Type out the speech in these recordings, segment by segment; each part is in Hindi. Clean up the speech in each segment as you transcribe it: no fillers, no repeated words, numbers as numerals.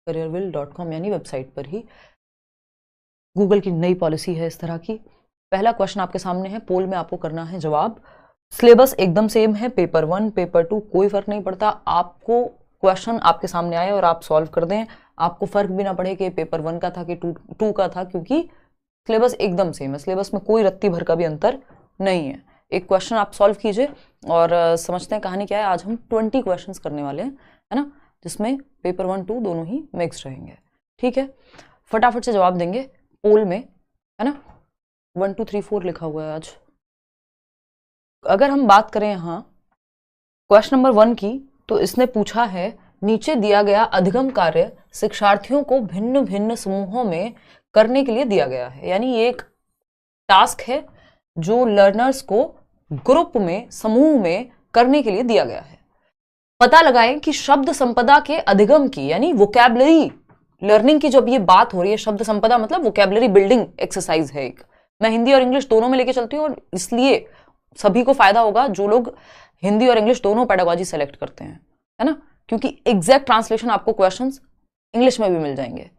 careerwheel.com यानी वेबसाइट पर ही। गूगल की नई पॉलिसी है इस तरह की। पहला क्वेश्चन आपके सामने है, पोल में आपको करना है जवाब। सिलेबस एकदम सेम है, पेपर 1 पेपर 2 कोई फर्क नहीं पड़ता। आपको क्वेश्चन आपके सामने आए और आप सॉल्व कर दें, आपको फर्क भी ना पड़े कि पेपर 1 का था कि 2 का था, क्योंकि सिलेबस एकदम सेम है। सिलेबस में कोई रत्ती भर का भी अंतर नहीं है। एक क्वेश्चन आप सॉल्व कीजिए और समझते हैं कहानी क्या है। आज हम 20 क्वेश्चंस करने वाले हैं, है ना, जिसमें पेपर 1 2 दोनों ही मिक्स रहेंगे। ठीक है, फटाफट से जवाब देंगे पोल में, है ना। 1 2 3 4 लिखा हुआ है आज। अगर हम बात करें यहाँ क्वेश्चन नंबर 1 की, तो इसने पूछा है नीचे दिया गया अधिगम कार्य शिक्षार्थियों को भिन्न भिन्न समूहों में करने के लिए दिया गया है। यानी ये एक टास्क है जो लर्नर्स को ग्रुप में, समूह में करने के लिए दिया गया है। पता लगाएं कि शब्द संपदा के अधिगम की, यानी वोकैबुलरी लर्निंग की जब ये बात हो रही है, शब्द संपदा मतलब वोकैबुलरी बिल्डिंग एक्सरसाइज है एक। मैं हिंदी और इंग्लिश दोनों में लेके चलती हूँ और इसलिए सभी को फायदा होगा जो लोग हिंदी और इंग्लिश दोनों पेडागोजी सेलेक्ट करते हैं, है ना, क्योंकि एग्जैक्ट ट्रांसलेशन आपको क्वेश्चंस इंग्लिश में भी मिल जाएंगे।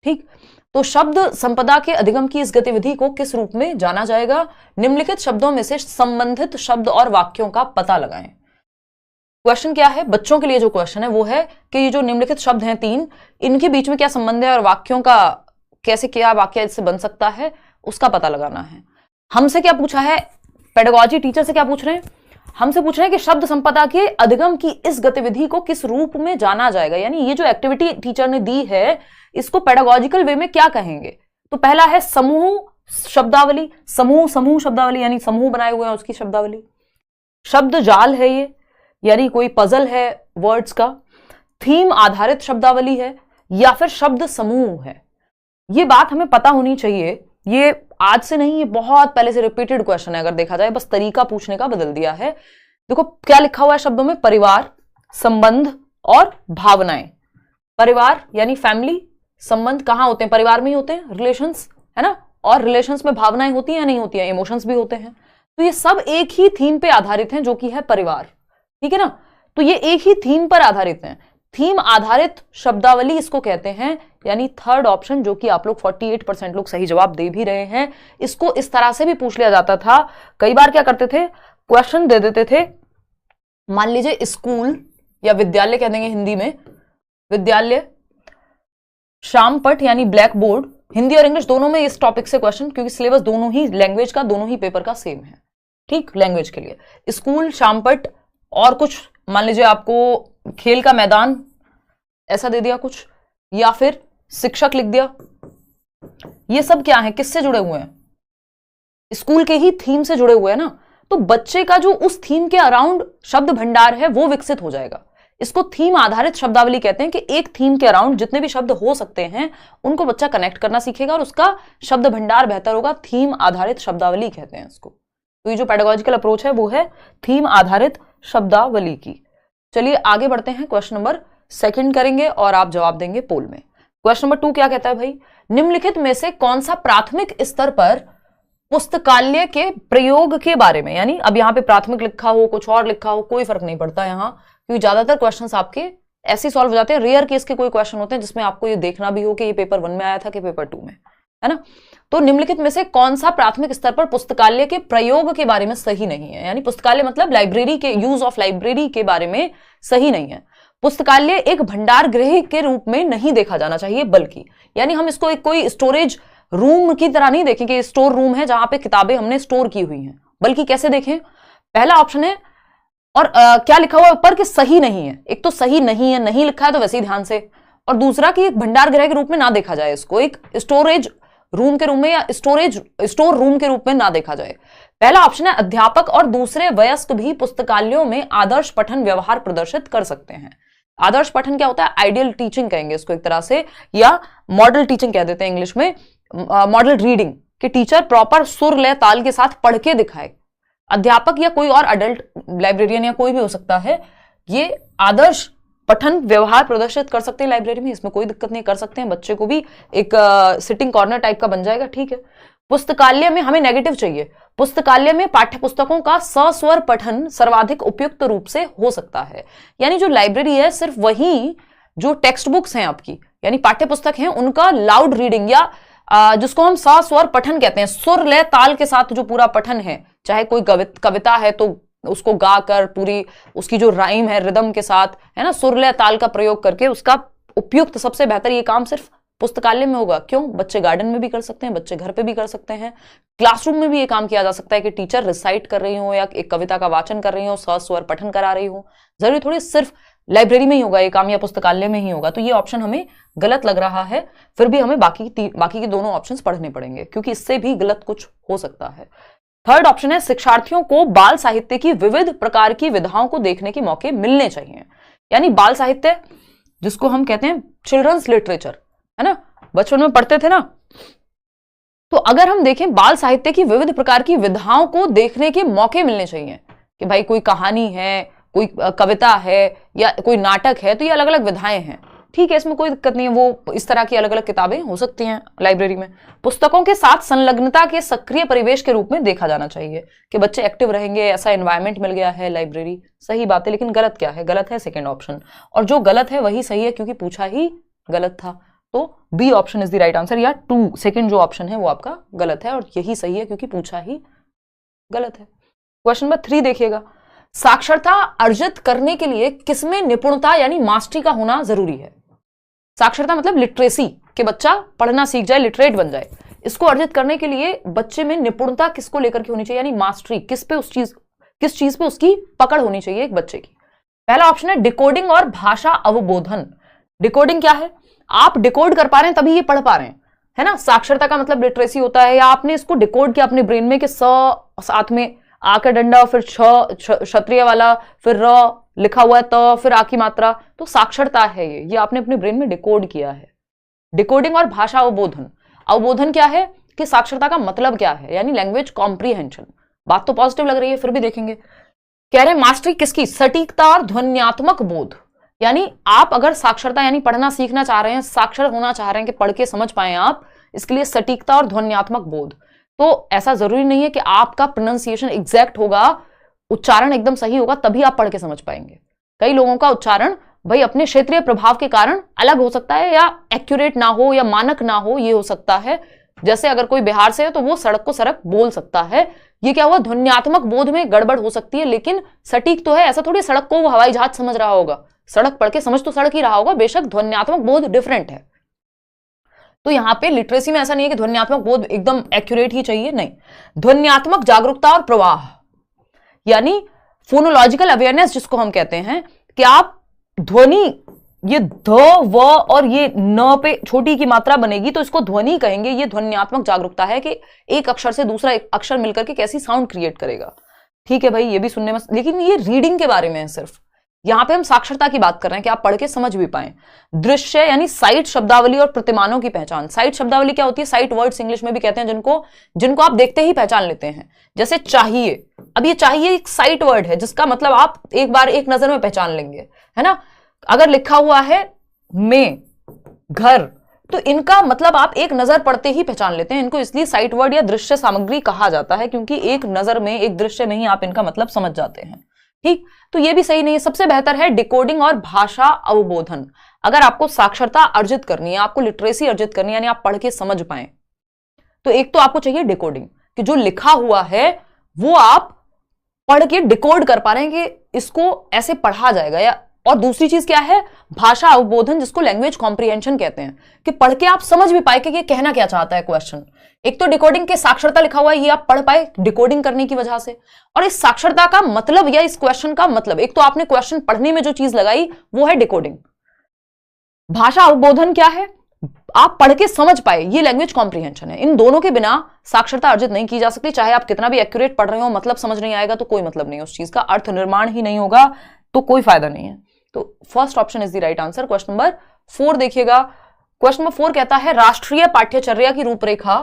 ठीक, तो शब्द संपदा के अधिगम की इस गतिविधि को किस रूप में जाना जाएगा? निम्नलिखित शब्दों में से संबंधित शब्द और वाक्यों का पता लगाएं। क्वेश्चन क्या है? बच्चों के लिए जो क्वेश्चन है वो है कि ये जो निम्नलिखित शब्द हैं 3, इनके बीच में क्या संबंध है और वाक्यों का कैसे, क्या वाक्य इससे बन सकता है, उसका पता लगाना है। हमसे क्या पूछा है? पेडागोजी टीचर से क्या पूछ रहे हैं? हमसे पूछ रहे हैं कि शब्द संपदा के अधिगम की इस गतिविधि को किस रूप में जाना जाएगा। यानी ये जो एक्टिविटी टीचर ने दी है इसको पेडागोजिकल वे में क्या कहेंगे? तो पहला है समूह शब्दावली, समूह शब्दावली, यानी समूह बनाए हुए हैं उसकी शब्दावली। शब्द जाल है ये, यानी कोई पजल है वर्ड्स का। थीम आधारित शब्दावली है या फिर शब्द समूह है। ये बात हमें पता होनी चाहिए। ये आज से नहीं, ये बहुत पहले से रिपीटेड क्वेश्चन है। अगर देखा जाए, बस तरीका पूछने का बदल दिया है। देखो क्या लिखा हुआ है शब्दों में? परिवार, संबंध और भावनाएं। परिवार यानी फैमिली, संबंध कहां होते हैं? परिवार में ही होते हैं, रिलेशंस, है ना। और रिलेशंस में भावनाएं होती हैं या नहीं होती हैं? इमोशंस भी होते हैं। तो ये सब एक ही थीम पे आधारित हैं, जो कि है परिवार। ठीक है ना, तो ये एक ही थीम पर आधारित हैं। थीम आधारित शब्दावली इसको कहते हैं। यानी थर्ड ऑप्शन, जो कि आप लोग 48% लोग सही जवाब दे भी रहे हैं। इसको इस तरह से भी पूछ लिया जाता था। कई बार क्या करते थे, क्वेश्चन दे देते थे, मान लीजिए स्कूल या विद्यालय कह देंगे हिंदी में, विद्यालय, शामपट यानी ब्लैक बोर्ड। हिंदी और इंग्लिश दोनों में इस टॉपिक से क्वेश्चन, क्योंकि सिलेबस दोनों ही लैंग्वेज का, दोनों ही पेपर का सेम है। ठीक, लैंग्वेज के लिए स्कूल, शामपट और कुछ, मान लीजिए आपको खेल का मैदान ऐसा दे दिया कुछ, या फिर शिक्षक लिख दिया। ये सब क्या है, किससे जुड़े हुए हैं? स्कूल के ही थीम से जुड़े हुए हैं ना। तो बच्चे का जो उस थीम के अराउंड शब्द भंडार है वो विकसित हो जाएगा। इसको थीम आधारित शब्दावली कहते हैं कि एक थीम के अराउंड जितने भी शब्द हो सकते हैं उनको बच्चा कनेक्ट करना सीखेगा और उसका शब्द भंडार बेहतर होगा। थीम आधारित शब्दावली कहते हैं इसको। तो ये जो पेडागोजिकल अप्रोच है वो है थीम आधारित शब्दावली की। चलिए आगे बढ़ते हैं। क्वेश्चन नंबर 2 करेंगे और आप जवाब देंगे पोल में। क्वेश्चन नंबर 2 क्या कहता है भाई? निम्नलिखित में से कौन सा प्राथमिक स्तर पर पुस्तकालय के प्रयोग के बारे में, यानी अब यहाँ पे प्राथमिक लिखा हो, कुछ और लिखा हो, कोई फर्क नहीं पड़ता यहाँ, क्योंकि ज्यादातर क्वेश्चंस आपके ऐसे सॉल्व हो जाते हैं। रेयर केस के कोई क्वेश्चन होते हैं जिसमें आपको ये देखना भी हो कि ये पेपर 1 में आया था कि पेपर 2 में, है ना। तो निम्नलिखित में से कौन सा प्राथमिक स्तर पर पुस्तकालय के प्रयोग के बारे में सही नहीं है? यानी पुस्तकालय मतलब लाइब्रेरी के, यूज ऑफ लाइब्रेरी के बारे में सही नहीं है। पुस्तकालय एक भंडार गृह के रूप में नहीं देखा जाना चाहिए, बल्कि, यानी हम इसको एक कोई स्टोरेज रूम की तरह नहीं देखें कि स्टोर रूम है जहां पे किताबें हमने स्टोर की हुई हैं, बल्कि कैसे देखें? पहला ऑप्शन है, और क्या लिखा हुआ ऊपर कि सही नहीं है। एक तो सही नहीं है, नहीं लिखा है तो वैसे ही ध्यान से, और दूसरा कि एक भंडार गृह के रूप में ना देखा जाए, इसको एक स्टोरेज रूम के रूप में या स्टोर रूम के रूप में ना देखा जाए। पहला ऑप्शन है, अध्यापक और दूसरे वयस्क भी पुस्तकालयों में आदर्श पठन व्यवहार प्रदर्शित कर सकते हैं। आदर्श पठन क्या होता है? आइडियल टीचिंग कहेंगे इसको एक तरह से, या मॉडल टीचिंग कह देते हैं इंग्लिश में। मॉडल रीडिंग कि टीचर प्रॉपर सुर लय ताल के साथ पढ़ के दिखाए। अध्यापक या कोई और अडल्ट लाइब्रेरियन या कोई भी हो सकता है, ये आदर्श पठन व्यवहार प्रदर्शित कर सकते हैं लाइब्रेरी में, इसमें कोई दिक्कत नहीं, कर सकते हैं। बच्चे को भी एक सिटिंग कॉर्नर टाइप का बन जाएगा, ठीक है। पुस्तकालय में हमें नेगेटिव चाहिए। पुस्तकालय में पाठ्य पुस्तकों का सस्वर पठन सर्वाधिक उपयुक्त रूप से हो सकता है। यानी जो लाइब्रेरी है सिर्फ वही जो टेक्स्ट बुक्स हैं आपकी यानी पाठ्य पुस्तक हैं, उनका लाउड रीडिंग या जिसको हम स्वर पठन कहते हैं, सुर लय ताल के साथ जो पूरा पठन है, चाहे कोई कविता है तो उसको गाकर पूरी उसकी जो राइम है रिदम के साथ, है ना, सुर लय ताल का प्रयोग करके उसका उपयुक्त सबसे बेहतर ये काम सिर्फ पुस्तकालय में होगा। क्यों? बच्चे गार्डन में भी कर सकते हैं, बच्चे घर पे भी कर सकते हैं, क्लासरूम में भी ये काम किया जा सकता है कि टीचर रिसाइट कर रही हो या एक कविता का वाचन कर रही हो, स्वर पठन करा रही हो। जरूरी थोड़ी सिर्फ लाइब्रेरी में ही होगा ये काम या पुस्तकालय में ही होगा। तो ये ऑप्शन हमें गलत लग रहा है, फिर भी हमें बाकी के दोनों ऑप्शंस पढ़ने पड़ेंगे क्योंकि इससे भी गलत कुछ हो सकता है। थर्ड ऑप्शन है शिक्षार्थियों को बाल साहित्य की विविध प्रकार की विधाओं को देखने के मौके मिलने चाहिए। यानी बाल साहित्य जिसको हम कहते हैं चिल्ड्रंस लिटरेचर, है ना, बचपन में पढ़ते थे ना, तो अगर हम देखें बाल साहित्य की विविध प्रकार की विधाओं को देखने के मौके मिलने चाहिए कि भाई कोई कहानी है, कोई कविता है या कोई नाटक है, तो ये अलग अलग विधाएं हैं, ठीक है, इसमें कोई दिक्कत नहीं है, वो इस तरह की अलग अलग किताबें हो सकती हैं लाइब्रेरी में। पुस्तकों के साथ संलग्नता के सक्रिय परिवेश के रूप में देखा जाना चाहिए कि बच्चे एक्टिव रहेंगे, ऐसा एनवायरनमेंट मिल गया है लाइब्रेरी, सही बात है। लेकिन गलत क्या है? गलत है सेकेंड ऑप्शन, और जो गलत है वही सही है क्योंकि पूछा ही गलत था। तो B option is the right answer, या 2 सेकेंड जो ऑप्शन है वो आपका गलत है और यही सही है क्योंकि पूछा ही गलत है। क्वेश्चन नंबर 3 देखिएगा, साक्षरता अर्जित करने के लिए किसमें निपुणता यानी मास्टरी का होना जरूरी है? साक्षरता मतलब लिटरेसी, कि बच्चा पढ़ना सीख जाए, लिटरेट बन जाए। इसको अर्जित करने के लिए बच्चे में निपुणता किसको लेकर के होनी चाहिए, यानी मास्टरी, किस चीज पे उसकी पकड़ होनी चाहिए एक बच्चे की। पहला ऑप्शन है डिकोडिंग और भाषा अवबोधन। डिकोडिंग क्या है? आप डिकोड कर पा रहे हैं तभी ये पढ़ पा रहे हैं, है ना। साक्षरता का मतलब लिटरेसी होता है, या आपने इसको डिकोड किया अपने ब्रेन में कि स साथ में आ का डंडा, फिर क्षत्रिय वाला, फिर र लिखा हुआ है, त फिर आ की मात्रा, तो साक्षरता है ये आपने अपने ब्रेन में डिकोड किया है। डिकोडिंग और भाषा अवबोधन। अवबोधन क्या है कि साक्षरता का मतलब क्या है, यानी लैंग्वेज कॉम्प्रीहेंशन। बात तो पॉजिटिव लग रही है, फिर भी देखेंगे। कह रहे हैं मास्टरी किसकी? सटीकता और ध्वन्यात्मक बोध। यानी आप अगर साक्षरता यानी पढ़ना सीखना चाह रहे हैं, साक्षर होना चाह रहे हैं कि पढ़ के समझ पाए आप, इसके लिए सटीकता और ध्वन्यात्मक बोध। तो ऐसा जरूरी नहीं है कि आपका प्रोनाउंसिएशन एग्जैक्ट होगा, उच्चारण एकदम सही होगा तभी आप पढ़ के समझ पाएंगे। कई लोगों का उच्चारण भाई अपने क्षेत्रीय प्रभाव के कारण अलग हो सकता है, या एक्यूरेट ना हो या मानक ना हो, ये हो सकता है। जैसे अगर कोई बिहार से है तो वो सड़क को सड़क बोल सकता है, ये क्या हुआ? ध्वन्यात्मक बोध में गड़बड़ हो सकती है, लेकिन सटीक तो है। ऐसा थोड़ी सड़क को वो हवाई जहाज समझ रहा होगा, सड़क पढ़ के समझ तो सड़क ही रहा होगा, बेशक ध्वन्यात्मक बोध डिफरेंट है। तो यहां पे लिटरेसी में ऐसा नहीं है कि ध्वन्यात्मक बोध एकदम एक्यूरेट ही चाहिए, नहीं। ध्वन्यात्मक जागरूकता और प्रवाह, यानी फोनोलॉजिकल अवेयरनेस जिसको हम कहते हैं, कि आप ध्वनि, ये ध व और ये न पे छोटी की मात्रा बनेगी तो इसको ध्वनि कहेंगे। ये ध्वन्यात्मक जागरूकता है कि एक अक्षर से दूसरा एक अक्षर मिलकर के कैसी साउंड क्रिएट करेगा। ठीक है भाई, ये भी सुनने में, लेकिन ये रीडिंग के बारे में है सिर्फ। यहां पे हम साक्षरता की बात कर रहे हैं कि आप पढ़ के समझ भी पाएं। दृश्य यानी साइट शब्दावली और प्रतिमानों की पहचान। साइट शब्दावली क्या होती है? साइट वर्ड्स इंग्लिश में भी कहते हैं, जिनको आप देखते ही पहचान लेते हैं। जैसे चाहिए, अब ये चाहिए एक साइट वर्ड है जिसका मतलब आप एक बार एक नजर में पहचान लेंगे, है ना। अगर लिखा हुआ है में घर, तो इनका मतलब आप एक नजर पढ़ते ही पहचान लेते हैं। इनको इसलिए साइट वर्ड या दृश्य सामग्री कहा जाता है क्योंकि एक नजर में, एक दृश्य में ही आप इनका मतलब समझ जाते हैं। ठीक, तो ये भी सही नहीं है। सबसे बेहतर है डिकोडिंग और भाषा अवबोधन। अगर आपको साक्षरता अर्जित करनी है, आपको लिटरेसी अर्जित करनी है, यानी आप पढ़ के समझ पाए, तो एक तो आपको चाहिए डिकोडिंग, कि जो लिखा हुआ है वो आप पढ़ के डिकोड कर पा रहे हैं कि इसको ऐसे पढ़ा जाएगा। या और दूसरी चीज क्या है? भाषा अवबोधन, जिसको लैंग्वेज कॉम्प्रीहेंशन कहते हैं, कि पढ़ के आप समझ भी पाए कि ये कहना क्या चाहता है क्वेश्चन। एक तो डिकोडिंग के साक्षरता लिखा हुआ है, ये आप पढ़ पाए डिकोडिंग करने की वजह से। और इस साक्षरता का मतलब या इस क्वेश्चन का मतलब, एक तो आपने क्वेश्चन पढ़ने में जो चीज लगाई वो है डिकोडिंग। भाषा अवबोधन क्या है? आप पढ़ के समझ पाए, ये लैंग्वेज कॉम्प्रीहेंशन है। इन दोनों के बिना साक्षरता अर्जित नहीं की जा सकती। चाहे आप कितना भी एक्यूरेट पढ़ रहे हो, मतलब समझ नहीं आएगा तो कोई मतलब नहीं, उस चीज का अर्थ निर्माण ही नहीं होगा, तो कोई फायदा नहीं है। तो first option is the right answer. Question number 4 देखिएगा। क्वेश्चन नंबर 4 कहता है राष्ट्रीय पाठ्यचर्या की रूपरेखा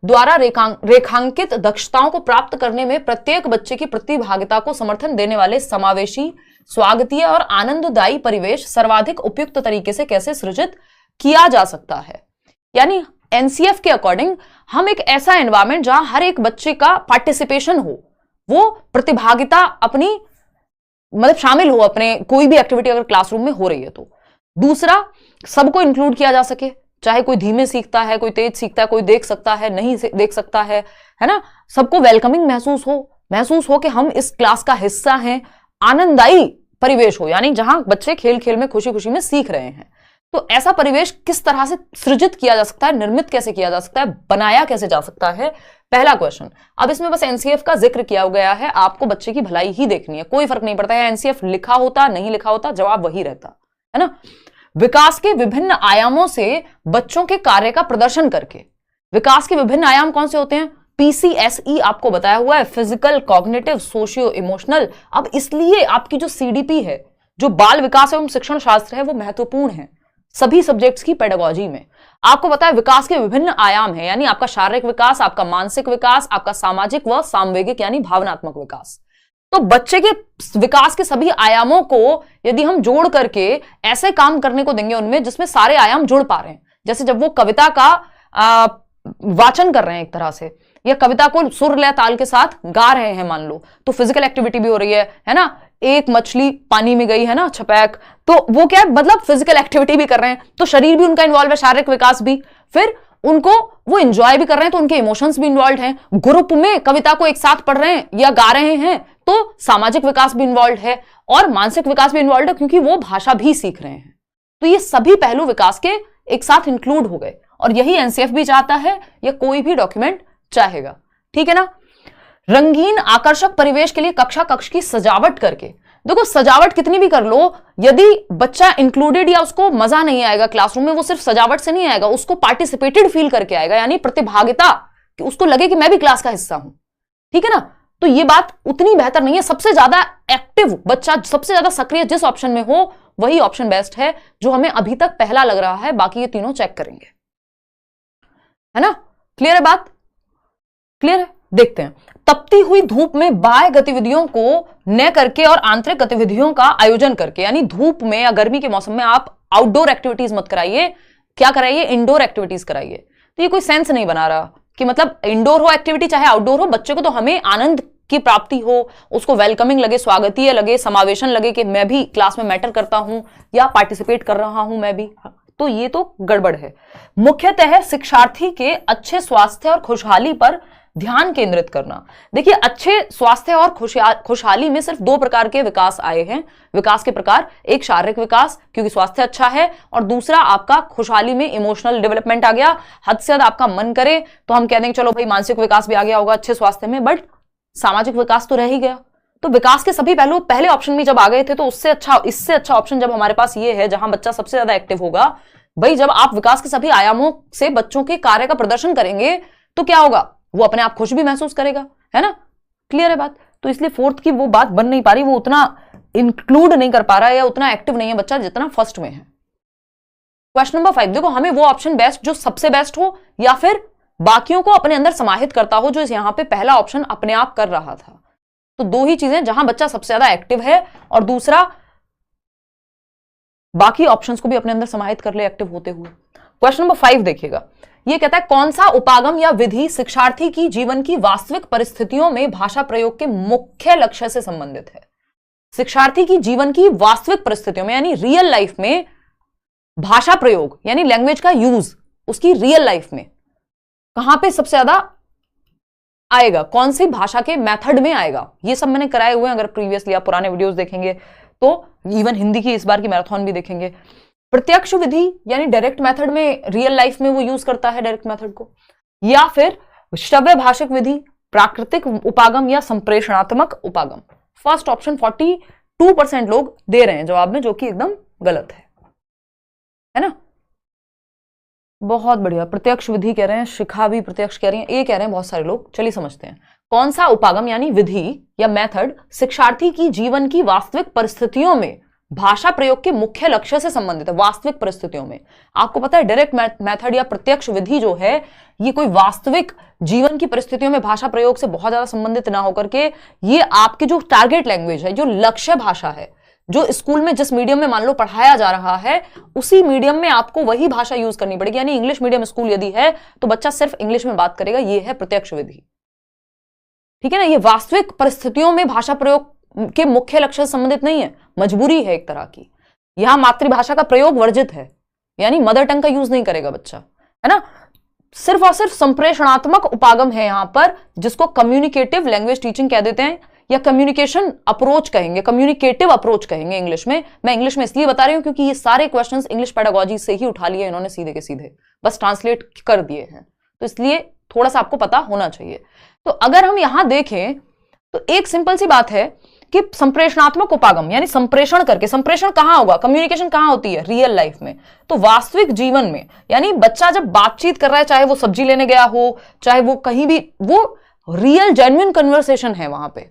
द्वारा रेखांकित दक्षताओं को प्राप्त करने में प्रत्येक बच्चे की प्रतिभागिता को समर्थन देने वाले समावेशी, स्वागतीय और आनंददायी परिवेश सर्वाधिक उपयुक्त तरीके से कैसे सृजित किया जा सकता है। यानी एनसीएफ के अकॉर्डिंग हम एक ऐसा एनवायरमेंट जहां हर एक बच्चे का पार्टिसिपेशन हो, वो प्रतिभागिता अपनी मतलब शामिल हो अपने कोई भी एक्टिविटी अगर क्लासरूम में हो रही है तो दूसरा, सबको इंक्लूड किया जा सके, चाहे कोई धीमे सीखता है, कोई तेज सीखता है, कोई देख सकता है, नहीं देख सकता है ना, सबको वेलकमिंग महसूस हो कि हम इस क्लास का हिस्सा हैं, आनंददायी परिवेश हो, यानी जहां बच्चे खेल खेल में खुशी खुशी में सीख रहे हैं। तो ऐसा परिवेश किस तरह से सृजित किया जा सकता है, निर्मित कैसे किया जा सकता है, बनाया कैसे जा सकता है, पहला क्वेश्चन। अब इसमें बस एनसीएफ का जिक्र किया गया है, आपको बच्चे की भलाई ही देखनी है, कोई फर्क नहीं पड़ता है एनसीएफ लिखा होता नहीं लिखा होता, जवाब वही रहता है ना। विकास के विभिन्न आयामों से बच्चों के कार्य का प्रदर्शन करके, विकास के विभिन्न आयाम कौन से होते हैं, पीसीएसई आपको बताया हुआ है, फिजिकल, कॉग्निटिव, सोशियो इमोशनल। अब इसलिए आपकी जो सीडीपी है, जो बाल विकास एवं शिक्षण शास्त्र है, वो महत्वपूर्ण है सभी सब्जेक्ट्स की पेडागोजी में। आपको पता है विकास के विभिन्न आयाम हैं, यानी आपका शारीरिक विकास, आपका मानसिक विकास, आपका सामाजिक व सामवेगिक यानी भावनात्मक विकास। तो बच्चे के विकास के सभी आयामों को यदि हम जोड़ करके ऐसे काम करने को देंगे उनमें जिसमें सारे आयाम जुड़ पा रहे हैं, जैसे जब वो कविता का वाचन कर रहे हैं एक तरह से, या कविता को सुर लय ताल के साथ गा रहे हैं मान लो, तो फिजिकल एक्टिविटी भी हो रही है ना, एक मछली पानी में गई है ना छपैक, तो वो क्या है, मतलब फिजिकल एक्टिविटी भी कर रहे हैं, तो शरीर भी उनका इन्वॉल्व है, शारीरिक विकास भी, फिर उनको वो एंजॉय भी कर रहे हैं तो उनके इमोशंस भी इन्वॉल्व हैं, ग्रुप में कविता को एक साथ पढ़ रहे हैं या गा रहे हैं तो सामाजिक विकास भी इन्वॉल्व है और मानसिक विकास भी इन्वॉल्व है, क्योंकि वो भाषा भी सीख रहे हैं। तो ये सभी पहलू विकास के एक साथ इंक्लूड हो गए, और यही एनसीएफ भी चाहता है या कोई भी डॉक्यूमेंट चाहेगा, ठीक है ना। रंगीन आकर्षक परिवेश के लिए कक्षा कक्ष की सजावट करके, देखो सजावट कितनी भी कर लो, यदि बच्चा इंक्लूडेड या उसको मजा नहीं आएगा क्लासरूम में, वो सिर्फ सजावट से नहीं आएगा, उसको पार्टिसिपेटेड फील करके आएगा, यानी प्रतिभागिता, कि उसको लगे कि मैं भी क्लास का हिस्सा हूं, ठीक है ना। तो ये बात उतनी बेहतर नहीं है, सबसे ज्यादा एक्टिव बच्चा, सबसे ज्यादा सक्रिय जिस ऑप्शन में हो वही ऑप्शन बेस्ट है, जो हमें अभी तक पहला लग रहा है, बाकी ये तीनों चेक करेंगे, है ना। क्लियर है बात, क्लियर है। देखते हैं, तपती हुई धूप में बाह्य गतिविधियों को न करके और आंतरिक गतिविधियों का आयोजन करके, यानी धूप में या गर्मी के मौसम में आप आउटडोर एक्टिविटीज मत कराइए, क्या कराइए, इंडोर एक्टिविटीज कराइए। तो ये कोई सेंस नहीं बना रहा कि मतलब इंडोर हो एक्टिविटी चाहे आउटडोर हो, बच्चे को तो हमें आनंद की प्राप्ति हो, उसको वेलकमिंग लगे, स्वागतीय लगे, समावेशन लगे कि मैं भी क्लास में मैटर करता हूं या पार्टिसिपेट कर रहा हूं मैं भी, तो ये तो गड़बड़ है। मुख्यतः शिक्षार्थी के अच्छे स्वास्थ्य और खुशहाली पर ध्यान केंद्रित करना। देखिए, अच्छे स्वास्थ्य और खुशहाली में सिर्फ दो प्रकार के विकास आए हैं, विकास के प्रकार, एक शारीरिक विकास क्योंकि स्वास्थ्य अच्छा है, और दूसरा आपका खुशहाली में इमोशनल डेवलपमेंट आ गया, हद से ज्यादा आपका मन करे तो हम कह देंगे चलो भाई मानसिक विकास भी आ गया होगा अच्छे स्वास्थ्य में, बट सामाजिक विकास तो रह ही गया। तो विकास के सभी पहलू पहले ऑप्शन में जब आ गए थे, तो उससे अच्छा, इससे अच्छा ऑप्शन जब हमारे पास ये है जहां बच्चा सबसे ज्यादा एक्टिव होगा, भाई जब आप विकास के सभी आयामों से बच्चों के कार्य का प्रदर्शन करेंगे तो क्या होगा, वो अपने आप खुश भी महसूस करेगा, है ना। क्लियर है बात। तो इसलिए फोर्थ की वो बात बन नहीं पा रही, वो उतना इंक्लूड नहीं कर पा रहा है या उतना एक्टिव नहीं है बच्चा जितना फर्स्ट में है। क्वेश्चन नंबर 5, देखो हमें वो ऑप्शन बेस्ट जो सबसे बेस्ट हो या फिर बाकियों को अपने अंदर समाहित करता हो, जो यहां पे पहला ऑप्शन अपने आप कर रहा था। तो दो ही चीजें, जहां बच्चा सबसे ज्यादा एक्टिव है और दूसरा बाकी ऑप्शंस को भी अपने अंदर समाहित कर ले एक्टिव होते हुए। क्वेश्चन नंबर 5 देखिएगा, ये कहता है कौन सा उपागम या विधि शिक्षार्थी की जीवन की वास्तविक परिस्थितियों में भाषा प्रयोग के मुख्य लक्ष्य से संबंधित है। शिक्षार्थी की जीवन की वास्तविक परिस्थितियों में यानी रियल लाइफ में भाषा प्रयोग यानी लैंग्वेज का यूज उसकी रियल लाइफ में कहां पे सबसे ज्यादा आएगा, कौन सी भाषा के मेथड में आएगा, ये सब मैंने कराए हुए हैं। अगर प्रीवियसली आप पुराने वीडियोस देखेंगे तो इवन हिंदी की इस बार की मैराथन भी देखेंगे। प्रत्यक्ष विधि यानी डायरेक्ट मेथड में रियल लाइफ में वो यूज करता है डायरेक्ट मेथड को, या फिर श्रव्य भाषिक विधि, प्राकृतिक उपागम या संप्रेषणात्मक उपागम। फर्स्ट ऑप्शन 42% लोग दे रहे हैं जवाब में, जो कि एकदम गलत है ना। बहुत बढ़िया, प्रत्यक्ष विधि कह रहे हैं, शिखा भी प्रत्यक्ष कह रही है, ये कह रहे हैं बहुत सारे लोग। चलिए समझते हैं, कौन सा उपागम यानी विधि या मेथड शिक्षार्थी की जीवन की वास्तविक परिस्थितियों में भाषा प्रयोग के मुख्य लक्ष्य से संबंधित है। वास्तविक परिस्थितियों में आपको पता है डायरेक्ट मेथड या प्रत्यक्ष विधि जो है ये कोई वास्तविक जीवन की परिस्थितियों में भाषा प्रयोग से बहुत ज्यादा संबंधित ना होकर के ये आपके जो टारगेट लैंग्वेज है, जो लक्ष्य भाषा है, जो स्कूल में जिस मीडियम में मान लो पढ़ाया जा रहा है उसी मीडियम में आपको वही भाषा यूज करनी पड़ेगी। यानी इंग्लिश मीडियम स्कूल यदि है तो बच्चा सिर्फ इंग्लिश में बात करेगा, ये है प्रत्यक्ष विधि, ठीक है ना। ये वास्तविक परिस्थितियों में भाषा प्रयोग के मुख्य लक्ष्य से संबंधित नहीं है, मजबूरी है एक तरह की। यहां मातृभाषा का प्रयोग वर्जित है, यानी मदर टंग का यूज नहीं करेगा बच्चा, है ना। सिर्फ और सिर्फ संप्रेषणात्मक उपागम है यहां पर, जिसको कम्युनिकेटिव लैंग्वेज टीचिंग कह देते हैं, या कम्युनिकेशन अप्रोच कहेंगे, कम्युनिकेटिव अप्रोच कहेंगे इंग्लिश में। मैं इंग्लिश में इसलिए बता रही हूं क्योंकि ये सारे क्वेश्चंस इंग्लिश पेडागोजी से ही उठा लिए इन्होंने, सीधे के सीधे बस ट्रांसलेट कर दिए हैं, तो इसलिए थोड़ा सा आपको पता होना चाहिए। तो अगर हम यहां देखें तो एक सिंपल सी बात है कि संप्रेषणात्मक उपागम यानी संप्रेषण करके, संप्रेषण कहां होगा, कम्युनिकेशन कहां होती है, रियल लाइफ में, तो वास्तविक जीवन में, यानी बच्चा जब बातचीत कर रहा है, चाहे वो सब्जी लेने गया हो, चाहे वो कहीं भी, वो रियल जेन्युइन कन्वर्सेशन है वहां पे,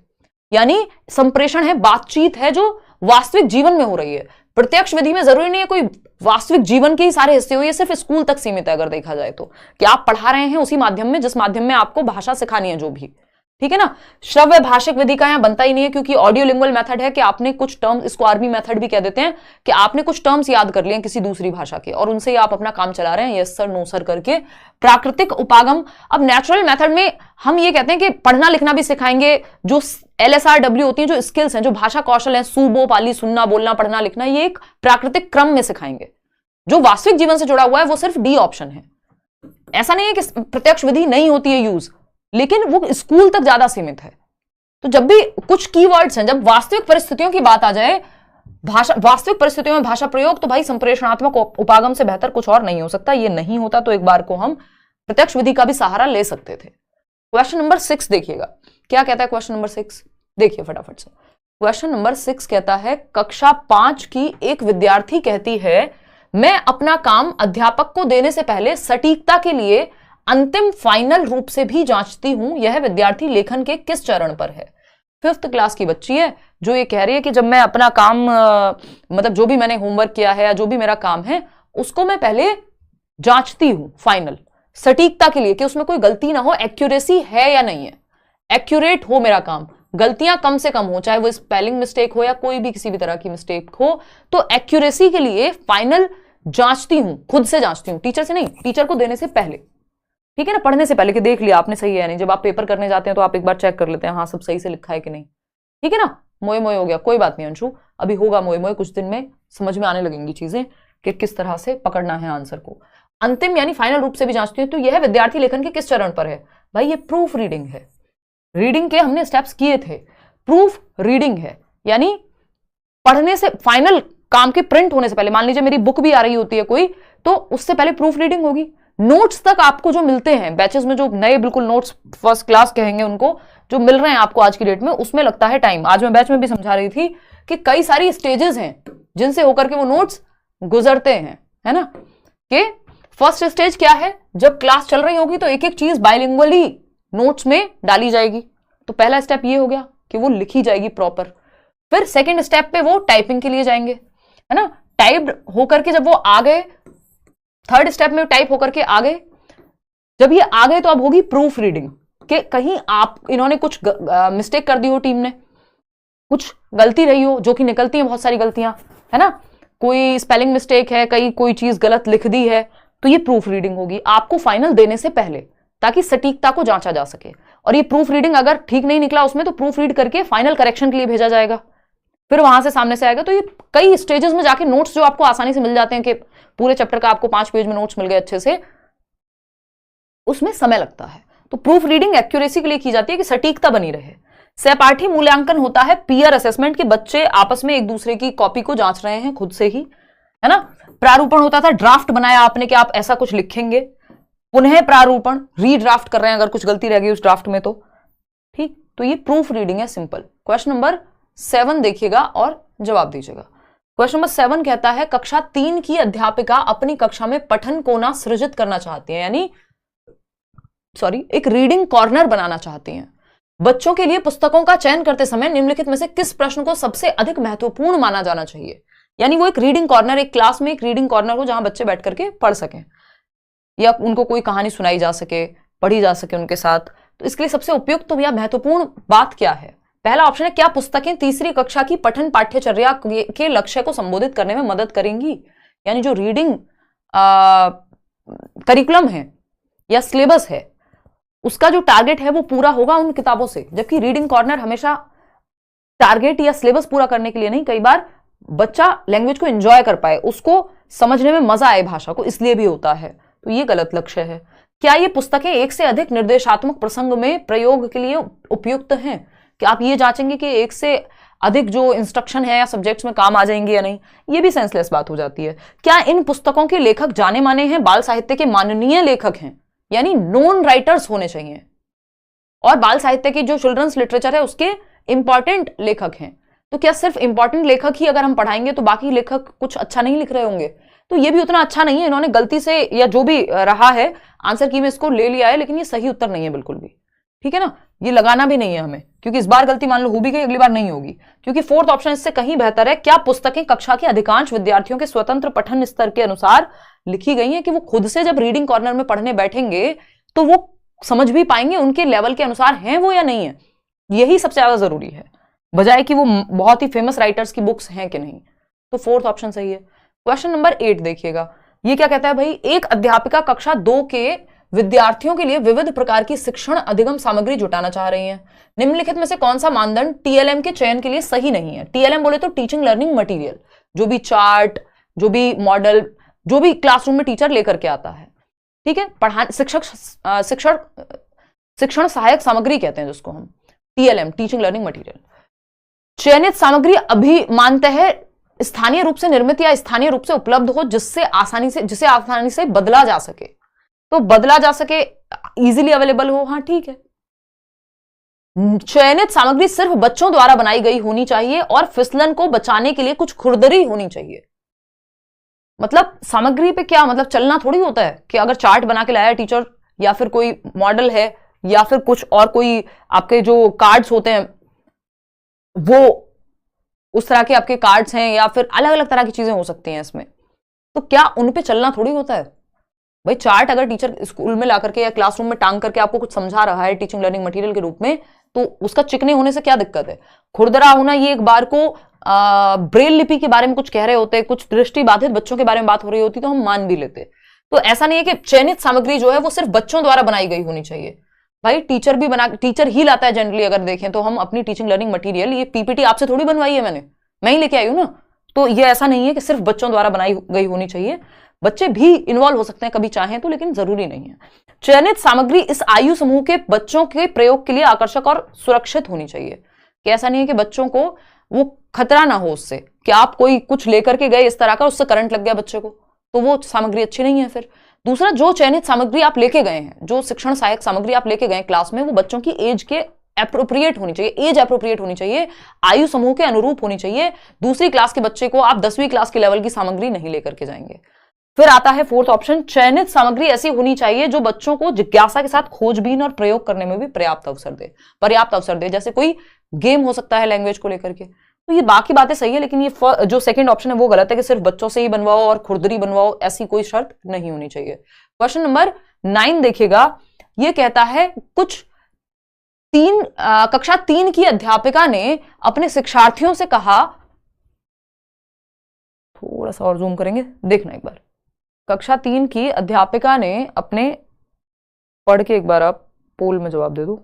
यानी संप्रेषण है, बातचीत है जो वास्तविक जीवन में हो रही है। प्रत्यक्ष विधि में जरूरी नहीं है कोई वास्तविक जीवन के ही सारे हिस्से हो, ये सिर्फ स्कूल तक सीमित है अगर देखा जाए तो, कि आप पढ़ा रहे हैं उसी माध्यम में जिस माध्यम में आपको भाषा सिखानी है जो भी, ठीक है ना। श्रव्य भाषिक विधि का यहां बनता ही नहीं है, क्योंकि ऑडियो लिंगुअल मेथड है कि आपने कुछ टर्म्स, इसको आरबी मेथड भी कह देते हैं, कि आपने कुछ टर्म्स याद कर लिए किसी दूसरी भाषा के और उनसे ही आप अपना काम चला रहे हैं, यस सर नो सर करके। प्राकृतिक उपागम, अब नेचुरल मेथड में हम ये कहते हैं कि पढ़ना लिखना भी सिखाएंगे, जो LSRW होती है, जो स्किल्स हैं, जो भाषा कौशल हैं, सुबो पाली, सुनना बोलना पढ़ना लिखना, ये एक प्राकृतिक क्रम में सिखाएंगे। जो वास्तविक जीवन से जुड़ा हुआ है वो सिर्फ डी ऑप्शन है। ऐसा नहीं है कि प्रत्यक्ष विधि नहीं होती है यूज, लेकिन वो स्कूल तक ज्यादा सीमित है। तो जब भी कुछ कीवर्ड्स हैं, जब वास्तविक परिस्थितियों की बात आ जाए, भाषा वास्तविक परिस्थितियों में भाषा प्रयोग, तो भाई संप्रेषणात्मक उपागम से बेहतर कुछ और नहीं हो सकता। ये नहीं होता तो एक बार को हम प्रत्यक्ष विधि का भी सहारा ले सकते थे। क्वेश्चन नंबर 6 देखिएगा, क्या कहता है क्वेश्चन नंबर 6, देखिए फटाफट से। क्वेश्चन नंबर 6 कहता है, कक्षा 5 की एक विद्यार्थी कहती है, मैं अपना काम अध्यापक को देने से पहले सटीकता के लिए अंतिम फाइनल रूप से भी जांचती हूं। यह विद्यार्थी लेखन के किस चरण पर है? 5th क्लास की बच्ची है जो ये कह रही है कि जब मैं अपना काम मतलब जो भी मैंने होमवर्क किया है या जो भी मेरा काम है उसको मैं पहले जांचती हूं फाइनल, सटीकता के लिए कि उसमें कोई गलती ना हो, एक्यूरेसी है या नहीं है, एक्यूरेट हो मेरा काम, गलतियां कम से कम हो, चाहे वो स्पेलिंग मिस्टेक हो या कोई भी किसी भी तरह की मिस्टेक हो, तो एक्यूरेसी के लिए फाइनल जांचती हूं, खुद से जांचती हूं, टीचर से नहीं, टीचर को देने से पहले, ठीक है ना, पढ़ने से पहले कि देख लिया आपने सही है नहीं। जब आप पेपर करने जाते हैं तो आप एक बार चेक कर लेते हैं, हाँ सब सही से लिखा है कि नहीं, ठीक है ना। मोए मोए हो गया, कोई बात नहीं अंशु, अभी होगा मोए मोए, कुछ दिन में समझ में आने लगेंगी चीजें कि किस तरह से पकड़ना है आंसर को। अंतिम यानी फाइनल रूप से भी जांचती हूँ। तो यह विद्यार्थी लेखन के किस चरण पर है? भाई ये प्रूफ रीडिंग है, रीडिंग के हमने स्टेप्स किए थे, प्रूफ रीडिंग है, यानी पढ़ने से, फाइनल काम के प्रिंट होने से पहले, मान लीजिए मेरी बुक भी आ रही होती है कोई, तो उससे पहले प्रूफ रीडिंग होगी। नोट्स तक आपको जो मिलते हैं बैचेस में, जो नए बिल्कुल नोट्स फर्स्ट क्लास कहेंगे उनको, जो मिल रहे हैं आपको आज की डेट में, उसमें लगता है टाइम। आज मैं बैच में भी समझा रही थी कि कई सारी स्टेजेस हैं जिनसे होकर के वो नोट्स गुजरते हैं, है ना। कि फर्स्ट स्टेज क्या है, जब क्लास चल रही होगी तो एक एक चीज बाइलिंगुअली नोट्स में डाली जाएगी, तो पहला स्टेप ये हो गया कि वो लिखी जाएगी प्रॉपर। फिर सेकेंड स्टेप पे वो टाइपिंग के लिए जाएंगे, है ना, टाइप्ड होकर के जब वो आ गए, थर्ड स्टेप में टाइप होकर के आ गए, जब ये आ गए तो अब होगी प्रूफ रीडिंग, कि कहीं आप इन्होंने कुछ मिस्टेक कर दी हो, टीम ने कुछ गलती रही हो, जो कि निकलती है बहुत सारी गलतियां, है ना, कोई स्पेलिंग मिस्टेक है, कहीं कोई चीज गलत लिख दी है, तो ये प्रूफ रीडिंग होगी आपको फाइनल देने से पहले, ताकि सटीकता को जांचा जा सके। और ये प्रूफ रीडिंग अगर ठीक नहीं निकला उसमें, तो प्रूफ रीड करके फाइनल करेक्शन के लिए भेजा जाएगा, फिर वहां से सामने से आएगा। तो ये कई स्टेजेस में जाके नोट्स जो आपको आसानी से मिल जाते हैं, कि पूरे चैप्टर का आपको 5 पेज में नोट्स मिल गए अच्छे से, उसमें समय लगता है। तो प्रूफ रीडिंग एक्यूरेसी के लिए की जाती है कि सटीकता बनी रहे। सहपाठी मूल्यांकन होता है पीयर असेसमेंट, के बच्चे आपस में एक दूसरे की कॉपी को जांच रहे हैं खुद से ही, है ना। प्रारूपण होता था, ड्राफ्ट बनाया आपने कि आप ऐसा कुछ लिखेंगे, पुनः प्रारूपण, रीड्राफ्ट कर रहे हैं अगर कुछ गलती रह गई उस ड्राफ्ट में तो, ठीक। तो ये प्रूफ रीडिंग है, सिंपल। क्वेश्चन नंबर 7 देखिएगा और जवाब दीजिएगा। क्वेश्चन नंबर 7 कहता है, कक्षा 3 की अध्यापिका अपनी कक्षा में पठन कोना सृजित करना चाहती है, यानी एक रीडिंग कॉर्नर बनाना चाहती हैं। बच्चों के लिए पुस्तकों का चयन करते समय निम्नलिखित में से किस प्रश्न को सबसे अधिक महत्वपूर्ण माना जाना चाहिए? यानी वो एक रीडिंग कॉर्नर, एक क्लास में एक रीडिंग कॉर्नर हो जहां बच्चे बैठ करके पढ़ सकें, या उनको कोई कहानी सुनाई जा सके, पढ़ी जा सके उनके साथ। तो इसके लिए सबसे उपयुक्त या महत्वपूर्ण बात क्या है? पहला ऑप्शन है, क्या पुस्तकें तीसरी कक्षा की पठन पाठ्यचर्या के लक्ष्य को संबोधित करने में मदद करेंगी? यानी जो रीडिंग करिकुलम है या सिलेबस है, उसका जो टारगेट है वो पूरा होगा उन किताबों से। जबकि रीडिंग कॉर्नर हमेशा टारगेट या सिलेबस पूरा करने के लिए नहीं, कई बार बच्चा लैंग्वेज को एंजॉय कर पाए, उसको समझने में मजा आए भाषा को, इसलिए भी होता है। तो ये गलत लक्ष्य है। क्या ये पुस्तकें एक से अधिक निर्देशात्मक प्रसंग में प्रयोग के लिए उपयुक्त हैं? क्या आप ये जांचेंगे कि एक से अधिक जो इंस्ट्रक्शन है या सब्जेक्ट्स में काम आ जाएंगे या नहीं? ये भी सेंसलेस बात हो जाती है। क्या इन पुस्तकों के लेखक जाने माने हैं, बाल साहित्य के माननीय लेखक हैं, यानी नोन राइटर्स होने चाहिए, और बाल साहित्य की जो चिल्ड्रंस लिटरेचर है उसके इंपॉर्टेंट लेखक हैं? तो क्या सिर्फ इंपॉर्टेंट लेखक ही अगर हम पढ़ाएंगे तो बाकी लेखक कुछ अच्छा नहीं लिख रहे होंगे? तो ये भी उतना अच्छा नहीं है। इन्होंने गलती से या जो भी रहा है आंसर की में इसको ले लिया है, लेकिन ये सही उत्तर नहीं है बिल्कुल भी, ठीक है ना। ये लगाना भी नहीं है हमें, क्योंकि इस बार गलती मान लो हो भी गई, अगली बार नहीं होगी, क्योंकि फोर्थ ऑप्शन इससे कहीं बेहतर है। क्या पुस्तकें कक्षा के अधिकांश विद्यार्थियों के स्वतंत्र पठन स्तर के अनुसार लिखी गई हैं, कि वो खुद से जब रीडिंग कॉर्नर में पढ़ने बैठेंगे तो वो समझ भी पाएंगे, उनके लेवल के अनुसार हैं वो या नहीं है? यही सबसे ज्यादा जरूरी है, बजाय कि वो बहुत ही फेमस राइटर्स की बुक्स हैं कि नहीं। तो फोर्थ ऑप्शन सही है। क्वेश्चन नंबर 8 देखिएगा, ये क्या कहता है भाई? एक अध्यापिका कक्षा 2 के विद्यार्थियों के लिए विविध प्रकार की शिक्षण अधिगम सामग्री जुटाना चाह रही है। निम्नलिखित में से कौन सा मानदंड टीएलएम के चयन के लिए सही नहीं है? टीएलएम बोले तो टीचिंग लर्निंग मटेरियल, जो भी चार्ट, जो भी मॉडल, जो भी क्लासरूम में टीचर लेकर के आता है, ठीक है। शिक्षण सहायक सामग्री कहते हैं जिसको हम, टीएलएम टीचिंग लर्निंग मटेरियल। चयनित सामग्री अभी मानते हैं स्थानीय रूप से निर्मित या स्थानीय रूप से उपलब्ध हो, जिसे आसानी से बदला जा सके। तो बदला जा सके, इजीली अवेलेबल हो, हाँ ठीक है। चयनित सामग्री सिर्फ बच्चों द्वारा बनाई गई होनी चाहिए और फिसलन को बचाने के लिए कुछ खुरदरी होनी चाहिए। मतलब सामग्री पे क्या मतलब, चलना थोड़ी होता है कि अगर चार्ट बना के लाया टीचर, या फिर कोई मॉडल है, या फिर कुछ और कोई आपके जो कार्ड्स होते हैं वो उस तरह के आपके कार्ड्स हैं, या फिर अलग अलग तरह की चीजें हो सकती हैं इसमें, तो क्या उन पे चलना थोड़ी होता है भाई। चार्ट अगर टीचर स्कूल में ला करके या क्लासरूम में टांग करके आपको कुछ समझा रहा है टीचिंग लर्निंग मटेरियल के रूप में, तो उसका चिकने होने से क्या दिक्कत है? खुरदरा होना, ये एक बार को ब्रेल लिपि के बारे में कुछ कह रहे होते, कुछ दृष्टि बाधित बच्चों के बारे में बात हो रही होती तो हम मान भी लेते। तो ऐसा नहीं है कि चयनित सामग्री जो है वो सिर्फ बच्चों द्वारा बनाई गई होनी चाहिए। भाई टीचर ही लाता है जनरली, अगर देखें तो हम अपनी टीचिंग लर्निंग मटेरियल, ये पीपीटी आपसे थोड़ी बनवाई है मैं ही लेके आई हूं ना। तो ये ऐसा नहीं है कि सिर्फ बच्चों द्वारा बनाई गई होनी चाहिए, बच्चे भी इन्वॉल्व हो सकते हैं कभी चाहें तो, लेकिन जरूरी नहीं है। चयनित सामग्री इस आयु समूह के बच्चों के प्रयोग के लिए आकर्षक और सुरक्षित होनी चाहिए, कि ऐसा नहीं है कि बच्चों को वो खतरा ना हो उससे, कि आप कोई कुछ लेकर के गए इस तरह का, उससे करंट लग गया बच्चे को, तो वो सामग्री अच्छी नहीं है फिर। दूसरा, जो चयनित सामग्री आप लेके गए हैं, जो शिक्षण सहायक सामग्री आप लेके गए क्लास में, वो बच्चों की एज के एप्रोप्रिएट होनी चाहिए, एज एप्रोप्रिएट होनी चाहिए, आयु समूह के अनुरूप होनी चाहिए। दूसरी क्लास के बच्चे को आप 10वीं क्लास के लेवल की सामग्री नहीं लेकर के जाएंगे। फिर आता है फोर्थ ऑप्शन, चयनित सामग्री ऐसी होनी चाहिए जो बच्चों को जिज्ञासा के साथ खोजबीन और प्रयोग करने में भी पर्याप्त अवसर दे। जैसे कोई गेम हो सकता है लैंग्वेज को लेकर के। तो ये बाकी बातें सही है, लेकिन ये जो सेकंड ऑप्शन है वो गलत है कि सिर्फ बच्चों से ही बनवाओ और खुरदरी बनवाओ, ऐसी कोई शर्त नहीं होनी चाहिए। क्वेश्चन नंबर 9 देखिएगा, ये कहता है कक्षा 3 की अध्यापिका ने अपने शिक्षार्थियों से कहा, थोड़ा सा और जूम करेंगे, देखना एक बार। कक्षा 3 की अध्यापिका ने अपने, पढ़ के एक बार आप पोल में जवाब दे दो।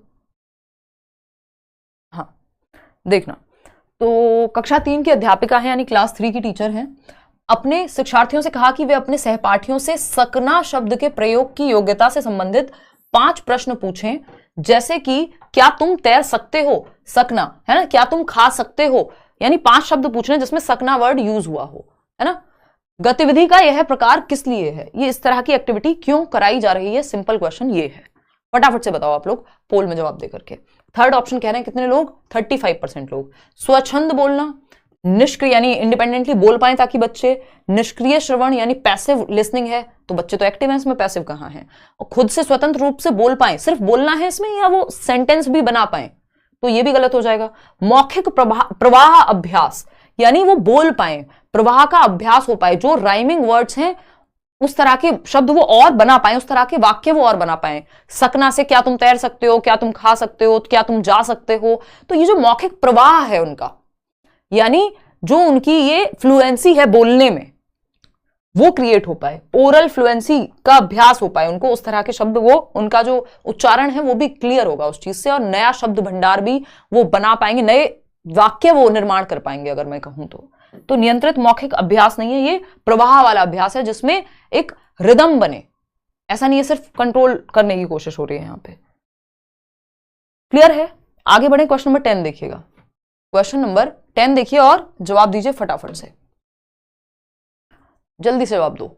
हाँ देखना, तो कक्षा 3 की अध्यापिका है, यानी क्लास 3 की टीचर हैं, अपने शिक्षार्थियों से कहा कि वे अपने सहपाठियों से सकना शब्द के प्रयोग की योग्यता से संबंधित 5 प्रश्न पूछें, जैसे कि क्या तुम तैर सकते हो, सकना है ना, क्या तुम खा सकते हो, यानी 5 शब्द पूछने जिसमें सकना वर्ड यूज हुआ हो, है ना। गतिविधि का यह प्रकार किस लिए है, ये इस तरह की एक्टिविटी क्यों कराई जा रही है, सिंपल क्वेश्चन ये है। फटाफट से बताओ आप लोग पोल में जवाब दे करके। थर्ड ऑप्शन कह रहे हैं कितने लोग, 35% लोग। स्वच्छंद बोलना, निष्क्रिय यानी इंडिपेंडेंटली बोल पाए ताकि बच्चे, निष्क्रिय श्रवण यानी पैसिव लिसनिंग है, तो बच्चे तो एक्टिव हैं इसमें, पैसिव कहाँ है। और खुद से स्वतंत्र रूप से बोल पाए, सिर्फ बोलना है इसमें, या वो सेंटेंस भी बना पाए, तो ये भी गलत हो जाएगा। मौखिक प्रवाह अभ्यास, यानी वो बोल पाए, प्रवाह का अभ्यास हो पाए, जो राइमिंग वर्ड्स हैं उस तरह के शब्द वो और बना पाए, उस तरह के वाक्य वो और बना पाए। सकना से क्या तुम तैर सकते हो, क्या तुम खा सकते हो, क्या तुम जा सकते हो, तो ये जो मौखिक प्रवाह है उनका, यानी जो उनकी ये फ्लुएंसी है बोलने में, वो क्रिएट हो पाए, ओरल फ्लुएंसी का अभ्यास हो पाए, उनको उस तरह के शब्द, वो उनका जो उच्चारण है वो भी क्लियर होगा उस चीज से, और नया शब्द भंडार भी वो बना पाएंगे, नए वाक्य वो निर्माण कर पाएंगे अगर मैं कहूं तो। तो नियंत्रित मौखिक अभ्यास नहीं है, ये प्रवाह वाला अभ्यास है जिसमें एक रिदम बने। ऐसा नहीं है सिर्फ कंट्रोल करने की कोशिश हो रही है यहां पे। क्लियर है? आगे बढ़े, क्वेश्चन नंबर 10 देखिएगा। क्वेश्चन नंबर 10 देखिए और जवाब दीजिए फटाफट से, जल्दी से जवाब दो।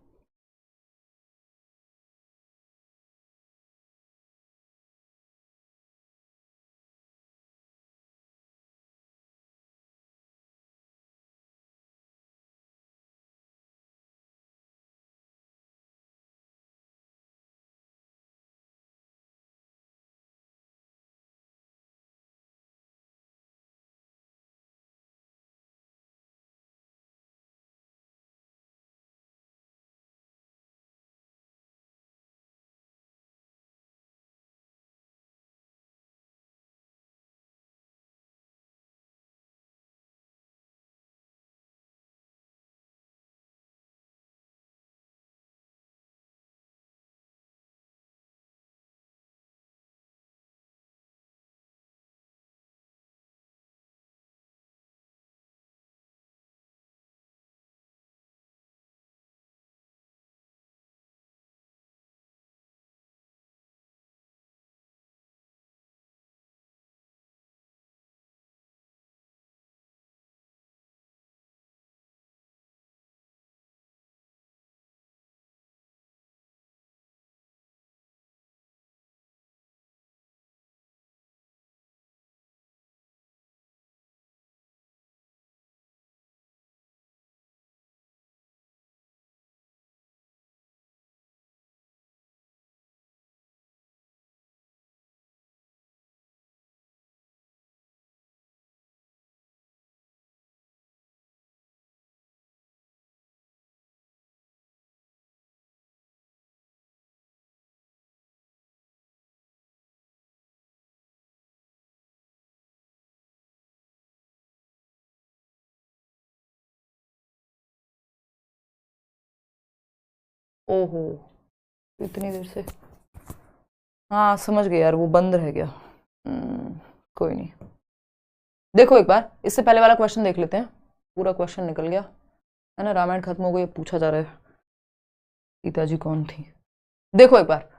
ओहो, इतनी देर से, हाँ समझ गया यार, वो बंद रह गया। कोई नहीं, देखो एक बार इससे पहले वाला क्वेश्चन देख लेते हैं। पूरा क्वेश्चन निकल गया है ना, रामायण खत्म हो गई, पूछा जा रहा है सीता जी कौन थी। देखो एक बार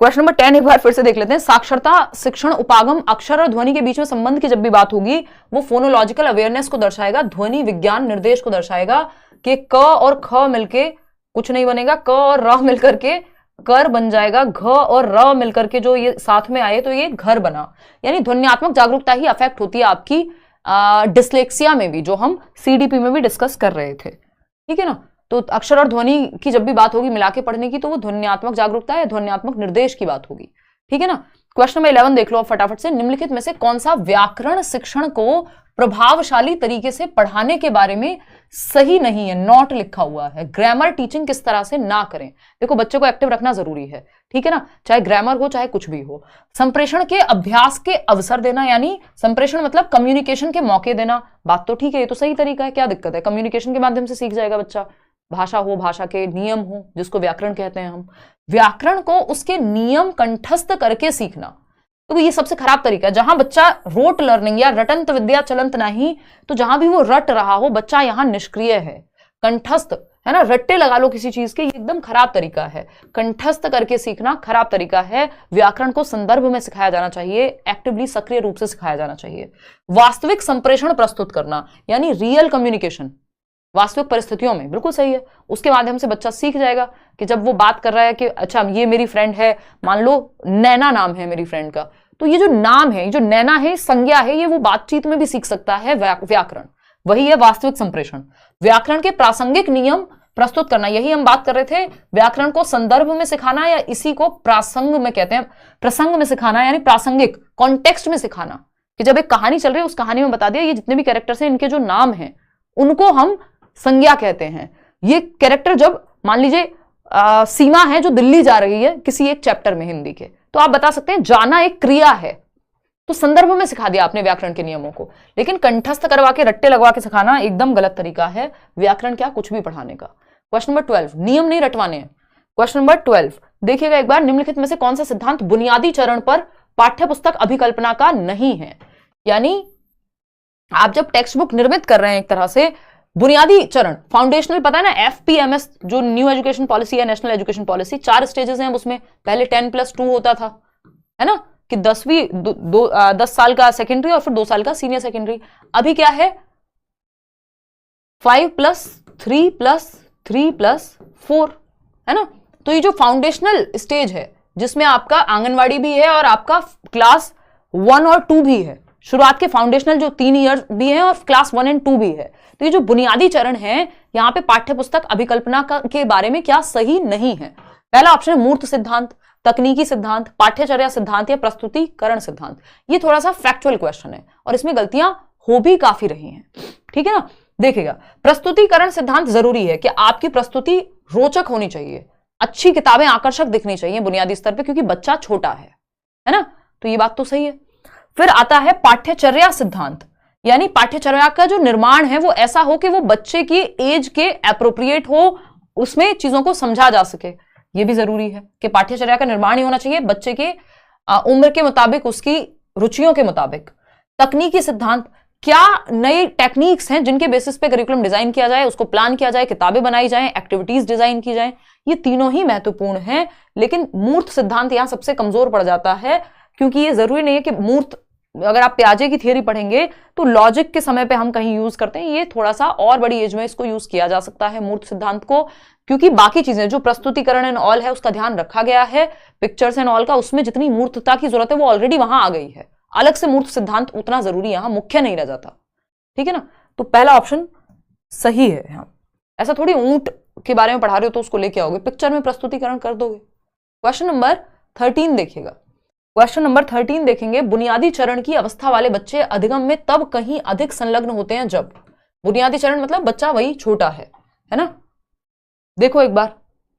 क्वेश्चन नंबर 10 एक बार फिर से देख लेते हैं। साक्षरता, शिक्षण, उपागम, अक्षर और ध्वनि के बीच में संबंध की जब भी बात होगी वो फोनोलॉजिकल अवेयरनेस को दर्शाएगा, ध्वनि विज्ञान निर्देश को दर्शाएगा कि क और ख मिलके कुछ नहीं बनेगा, क और र मिलकर के कर बन जाएगा, घ और र मिलकर के जो ये साथ में आए तो ये घर बना। यानी ध्वन्यात्मक जागरूकता ही अफेक्ट होती है आपकी डिस्लेक्सिया में भी, जो हम सीडीपी में भी डिस्कस कर रहे थे, ठीक है ना। तो अक्षर और ध्वनि की जब भी बात होगी मिला के पढ़ने की तो वो ध्वन्यात्मक जागरूकता या ध्वन्यात्मक निर्देश की बात होगी, ठीक है ना। क्वेश्चन नंबर 11 देख लो फटाफट से। निम्नलिखित में से कौन सा व्याकरण शिक्षण को प्रभावशाली तरीके से पढ़ाने के बारे में सही नहीं है, नॉट लिखा हुआ है। ग्रामर टीचिंग किस तरह से ना करें। देखो बच्चे को एक्टिव रखना जरूरी है, ठीक है ना, चाहे ग्रामर हो चाहे कुछ भी हो। संप्रेषण के अभ्यास के अवसर देना, यानी संप्रेषण मतलब कम्युनिकेशन के मौके देना। बात तो ठीक है, ये तो सही तरीका है, क्या दिक्कत है, कम्युनिकेशन के माध्यम से सीख जाएगा बच्चा। भाषा हो, भाषा के नियम हो, जिसको व्याकरण कहते हैं हम। व्याकरण को उसके नियम कंठस्थ करके सीखना, तो ये सबसे खराब तरीका है। जहां बच्चा रोट लर्निंग या रटंत विद्या चलंत नहीं, तो जहां भी वो रट रहा हो बच्चा यहां निष्क्रिय है। कंठस्थ है ना, रट्टे लगा लो किसी चीज के, ये एकदम खराब तरीका है। कंठस्थ करके सीखना खराब तरीका है। व्याकरण को संदर्भ में सिखाया जाना चाहिए, एक्टिवली सक्रिय रूप से सिखाया जाना चाहिए। वास्तविक संप्रेषण प्रस्तुत करना, यानी रियल कम्युनिकेशन वास्तविक परिस्थितियों में, बिल्कुल सही है। उसके माध्यम से बच्चा सीख जाएगा कि जब वो बात कर रहा है कि अच्छा ये मेरी फ्रेंड है, मान लो नैना नाम है मेरी फ्रेंड का, तो ये जो नाम है, ये जो नैना है, संज्ञा है, ये वो बातचीत में भी सीख सकता है व्याकरण। वही है वास्तविक संप्रेषण। व्याकरण के प्रासंगिक नियम प्रस्तुत करना, यही हम बात कर रहे थे। व्याकरण को संदर्भ में सिखाना या इसी को प्रासंग में कहते हैं, प्रसंग में सिखाना, यानी प्रासंगिक कॉन्टेक्स्ट में सिखाना, कि जब एक कहानी चल रही है उस कहानी में बता दिया ये जितने भी कैरेक्टर्स हैं इनके जो नाम हैं उनको हम संज्ञा कहते हैं। ये कैरेक्टर जब मान लीजिए सीमा है जो दिल्ली जा रही है किसी एक चैप्टर में हिंदी के, तो आप बता सकते हैं जाना एक क्रिया है, तो संदर्भ में सिखा दिया आपने व्याकरण के नियमों को। लेकिन कंठस्थ करवा के रट्टे लगवा के सिखाना एकदम गलत तरीका है व्याकरण क्या कुछ भी पढ़ाने का। क्वेश्चन नंबर 12, नियम नहीं रटवाने हैं। क्वेश्चन नंबर 12 देखिएगा एक बार। निम्नलिखित में से कौन सा सिद्धांत बुनियादी चरण पर पाठ्यपुस्तक अभिकल्पना का नहीं है। यानी आप जब टेक्स्ट बुक निर्मित कर रहे हैं एक तरह से बुनियादी चरण, फाउंडेशनल, पता है ना, FPMS जो न्यू एजुकेशन पॉलिसी है, नेशनल एजुकेशन पॉलिसी, 4 स्टेजेस हैं उसमें। पहले 10+2 होता था, है ना, कि 10 साल का सेकेंडरी और फिर 2 साल का सीनियर सेकेंडरी। अभी क्या है, 5+3+3+4, है ना। तो ये जो फाउंडेशनल स्टेज है जिसमें आपका आंगनवाड़ी भी है और आपका क्लास 1 और 2 भी है, शुरुआत के फाउंडेशनल जो 3 ईयर भी है और क्लास 1 और 2 भी है। तो ये जो बुनियादी चरण है, यहां पे पाठ्य पुस्तक अभिकल्पना के बारे में क्या सही नहीं है। पहला ऑप्शन है मूर्त सिद्धांत, तकनीकी सिद्धांत, पाठ्यचर्या सिद्धांत या प्रस्तुतिकरण सिद्धांत। ये थोड़ा सा फैक्चुअल क्वेश्चन है और इसमें गलतियां हो भी काफी रही हैं, ठीक है ना। देखिएगा, प्रस्तुतिकरण सिद्धांत जरूरी है कि आपकी प्रस्तुति रोचक होनी चाहिए, अच्छी किताबें आकर्षक दिखनी चाहिए बुनियादी स्तर पे, क्योंकि बच्चा छोटा है ना। तो ये बात तो सही है। फिर आता है पाठ्यचर्या सिद्धांत, यानी पाठ्यचर्या का जो निर्माण है वो ऐसा हो कि वो बच्चे की एज के एप्रोप्रिएट हो, उसमें चीजों को समझा जा सके। ये भी जरूरी है कि पाठ्यचर्या का निर्माण ही होना चाहिए बच्चे के उम्र के मुताबिक, उसकी रुचियों के मुताबिक। तकनीकी सिद्धांत, क्या नई टेक्निक्स हैं जिनके बेसिस पे करिकुलम डिजाइन किया जाए, उसको प्लान किया जाए, किताबें बनाई जाएं, एक्टिविटीज डिजाइन की जाएं। ये तीनों ही महत्वपूर्ण हैं, लेकिन मूर्त सिद्धांत यहां सबसे कमजोर पड़ जाता है, क्योंकि ये जरूरी नहीं है कि मूर्त, अगर आप प्याजे की थियरी पढ़ेंगे तो लॉजिक के समय पे हम कहीं यूज करते हैं, ये थोड़ा सा और बड़ी एज में इसको यूज किया जा सकता है मूर्त सिद्धांत को, क्योंकि बाकी चीजें जो प्रस्तुतिकरण एंड ऑल है उसका ध्यान रखा गया है, पिक्चर्स एंड ऑल का, उसमें जितनी मूर्तता की जरूरत है वो ऑलरेडी वहां आ गई है। अलग से मूर्त सिद्धांत उतना जरूरी यहां मुख्य नहीं रह जाता, ठीक है ना। तो पहला ऑप्शन सही है यहां। ऐसा थोड़ी ऊंट के बारे में पढ़ा रहे हो तो उसको लेके आओगे, पिक्चर में प्रस्तुतिकरण कर दोगे। क्वेश्चन नंबर 13 देखिएगा। क्वेश्चन नंबर 13 देखेंगे, बुनियादी चरण की अवस्था वाले बच्चे अधिगम में तब कहीं अधिक संलग्न होते हैं जब, बुनियादी चरण मतलब बच्चा वही छोटा है ना। देखो एक बार,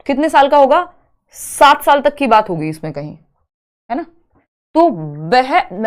कितने साल का होगा, 7 साल तक की बात होगी इसमें कहीं, है ना। तो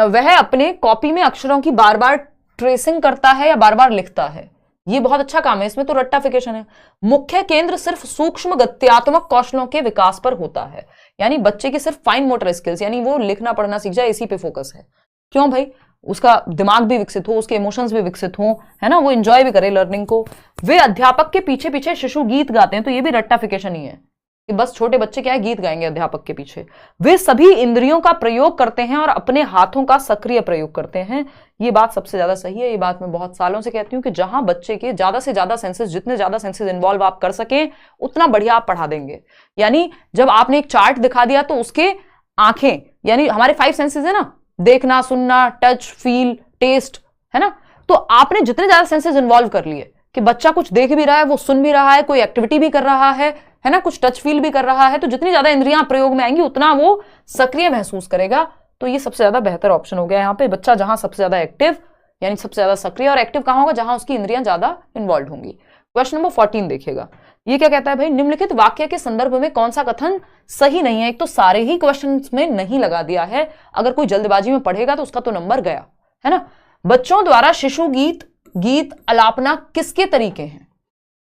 वह अपने कॉपी में अक्षरों की बार बार ट्रेसिंग करता है या बार बार लिखता है। ये बहुत अच्छा काम है, इसमें तो रट्टाफिकेशन है। मुख्य केंद्र सिर्फ सूक्ष्म गत्यात्मक कौशलों के विकास पर होता है, यानी बच्चे की सिर्फ फाइन मोटर स्किल्स, यानी वो लिखना पढ़ना सीख जाए, इसी पे फोकस है। क्यों भाई, उसका दिमाग भी विकसित हो, उसके इमोशंस भी विकसित हो, है ना, वो एंजॉय भी करे लर्निंग को। वे अध्यापक के पीछे पीछे शिशु गीत गाते हैं, तो ये भी रट्टाफिकेशन ही है कि बस छोटे बच्चे क्या है, गीत गाएंगे अध्यापक के पीछे। वे सभी इंद्रियों का प्रयोग करते हैं और अपने हाथों का सक्रिय प्रयोग करते हैं। ये बात सबसे ज्यादा सही है। ये बात मैं बहुत सालों से कहती हूँ कि जहां बच्चे के ज्यादा से ज्यादा सेंसेस, जितने ज्यादा सेंसेस इन्वॉल्व आप कर सकें उतना बढ़िया आप पढ़ा देंगे। यानी जब आपने एक चार्ट दिखा दिया तो उसके आंखें, यानी हमारे 5 सेंसेस है ना, देखना, सुनना, टच, फील, टेस्ट, है ना। तो आपने जितने ज्यादा सेंसेस इन्वॉल्व कर लिए कि बच्चा कुछ देख भी रहा है, वो सुन भी रहा है, कोई एक्टिविटी भी कर रहा है ना, कुछ टच फील भी कर रहा है, तो जितनी ज्यादा इंद्रियां प्रयोग में आएंगी उतना वो सक्रिय महसूस करेगा। तो ये सबसे ज्यादा बेहतर ऑप्शन हो गया यहाँ पे। बच्चा जहां सबसे ज्यादा एक्टिव, यानी सबसे ज्यादा सक्रिय, और एक्टिव कहां होगा, जहां उसकी इंद्रियां ज्यादा इन्वॉल्व होंगी। क्वेश्चन नंबर 14 देखिएगा। ये क्या कहता है भाई, निम्नलिखित वाक्य के संदर्भ में कौन सा कथन सही नहीं है। एक तो सारे ही क्वेश्चन में नहीं लगा दिया है, अगर कोई जल्दबाजी में पढ़ेगा तो उसका तो नंबर गया, है ना। बच्चों द्वारा शिशु गीत अलापना किसके तरीके हैं,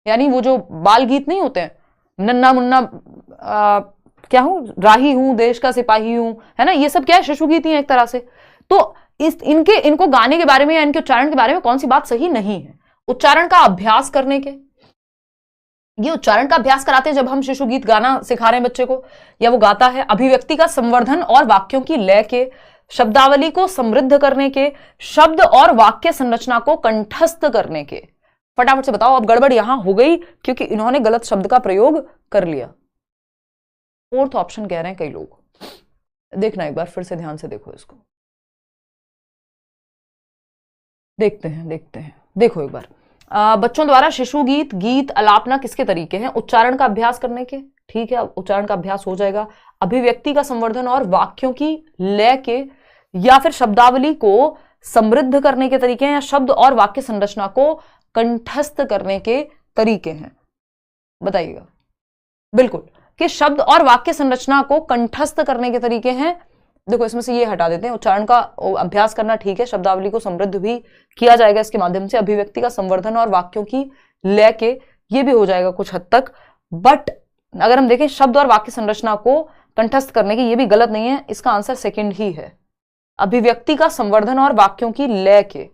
यानी वो जो बाल गीत नहीं होते हैं, नन्ना मुन्ना क्या हूं, राही हूं, देश का सिपाही हूं, है ना, ये सब क्या है, शिशु गीत ही है एक तरह से। तो इनको गाने के बारे में या इनके उच्चारण के बारे में कौन सी बात सही नहीं है। उच्चारण का अभ्यास करने के, ये उच्चारण का अभ्यास कराते हैं जब हम शिशु गीत गाना सिखा रहे हैं बच्चे को, या वो गाता है। अभिव्यक्ति का संवर्धन और वाक्यों की लय के, शब्दावली को समृद्ध करने के, शब्द और वाक्य संरचना को कंठस्थ करने के। फटाफट से बताओ, अब गड़बड़ यहां हो गई क्योंकि इन्होंने गलत शब्द का प्रयोग कर लिया। 4th ऑप्शन कह रहे हैं कई लोग, देखना एक बार फिर से ध्यान से देखो इसको, देखते हैं देखो एक बार। बच्चों द्वारा शिशु गीत अलापना किसके तरीके हैं, उच्चारण का अभ्यास करने के, ठीक है, उच्चारण का अभ्यास हो जाएगा। अभिव्यक्ति का संवर्धन और वाक्यों की लय के, या फिर शब्दावली को समृद्ध करने के तरीके हैं, या शब्द और वाक्य संरचना को कंठस्थ करने के तरीके हैं। बताइएगा। बिल्कुल, कि शब्द और वाक्य संरचना को कंठस्थ करने के तरीके हैं। देखो इसमें से ये हटा देते हैं, उच्चारण का अभ्यास करना ठीक है, शब्दावली को समृद्ध भी किया जाएगा इसके माध्यम से, अभिव्यक्ति का संवर्धन और वाक्यों की लय के, ये भी हो जाएगा कुछ हद तक। बट अगर हम देखें शब्द और वाक्य संरचना को कंठस्थ करने की, ये भी गलत नहीं है, इसका आंसर सेकंड ही है, अभिव्यक्ति का संवर्धन और वाक्यों की लय के।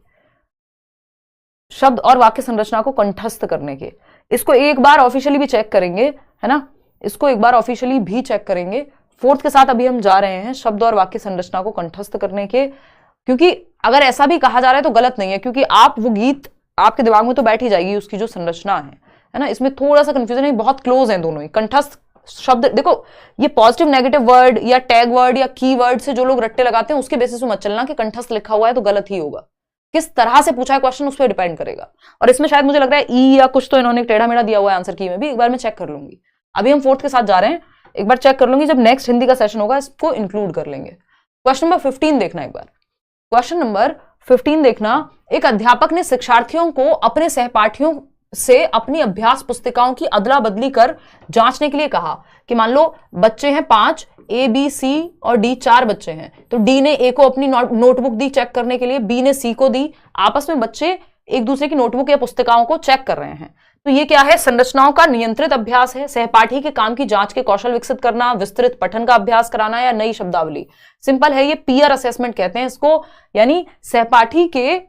शब्द और वाक्य संरचना को कंठस्थ करने के। इसको एक बार ऑफिशियली भी चेक करेंगे, है ना, इसको एक बार ऑफिशियली भी चेक करेंगे। फोर्थ के साथ अभी हम जा रहे हैं, शब्द और वाक्य संरचना को कंठस्थ करने के, क्योंकि अगर ऐसा भी कहा जा रहा है तो गलत नहीं है, क्योंकि आप वो गीत आपके दिमाग में तो बैठ ही जाएगी उसकी जो संरचना है ना। इसमें थोड़ा सा कंफ्यूजन है, बहुत क्लोज है दोनों ही। कंठस्थ शब्द देखो, ये पॉजिटिव नेगेटिव वर्ड या टैग वर्ड या की वर्ड से जो लोग रट्टे लगाते हैं उसके बेसिस पे मत चलना कि कंठस्थ लिखा हुआ है तो गलत ही होगा। किस तरह से पूछा है क्वेश्चन उस पर डिपेंड करेगा। और इसमें शायद मुझे लग रहा है ई या कुछ तो इन्होंने टेढ़ा मेढ़ा दिया हुआ है आंसर की में भी, एक बार मैं चेक कर लूंगी। अभी हम फोर्थ के साथ जा रहे हैं, एक बार चेक कर लूंगी, जब नेक्स्ट हिंदी का सेशन होगा इसको इंक्लूड कर लेंगे। क्वेश्चन नंबर 15 देखना एक बार। क्वेश्चन नंबर 15 देखना, एक अध्यापक ने शिक्षार्थियों को अपने सहपाठियों से अपनी अभ्यास पुस्तिकाओं की अदला बदली कर जांचने के लिए कहा कि मान लो बच्चे हैं 5, ए बी सी और डी 4 बच्चे हैं, तो डी ने ए को अपनी नोटबुक दी चेक करने के लिए, बी ने सी को दी। आपस में बच्चे एक दूसरे की नोटबुक या पुस्तिकाओं को चेक कर रहे हैं। तो ये क्या है? संरचनाओं का नियंत्रित अभ्यास है, सहपाठी के काम की जांच के कौशल विकसित करना, विस्तृत पठन का अभ्यास कराना या नई शब्दावली। सिंपल है, ये पीयर असेसमेंट कहते हैं इसको, यानी सहपाठी के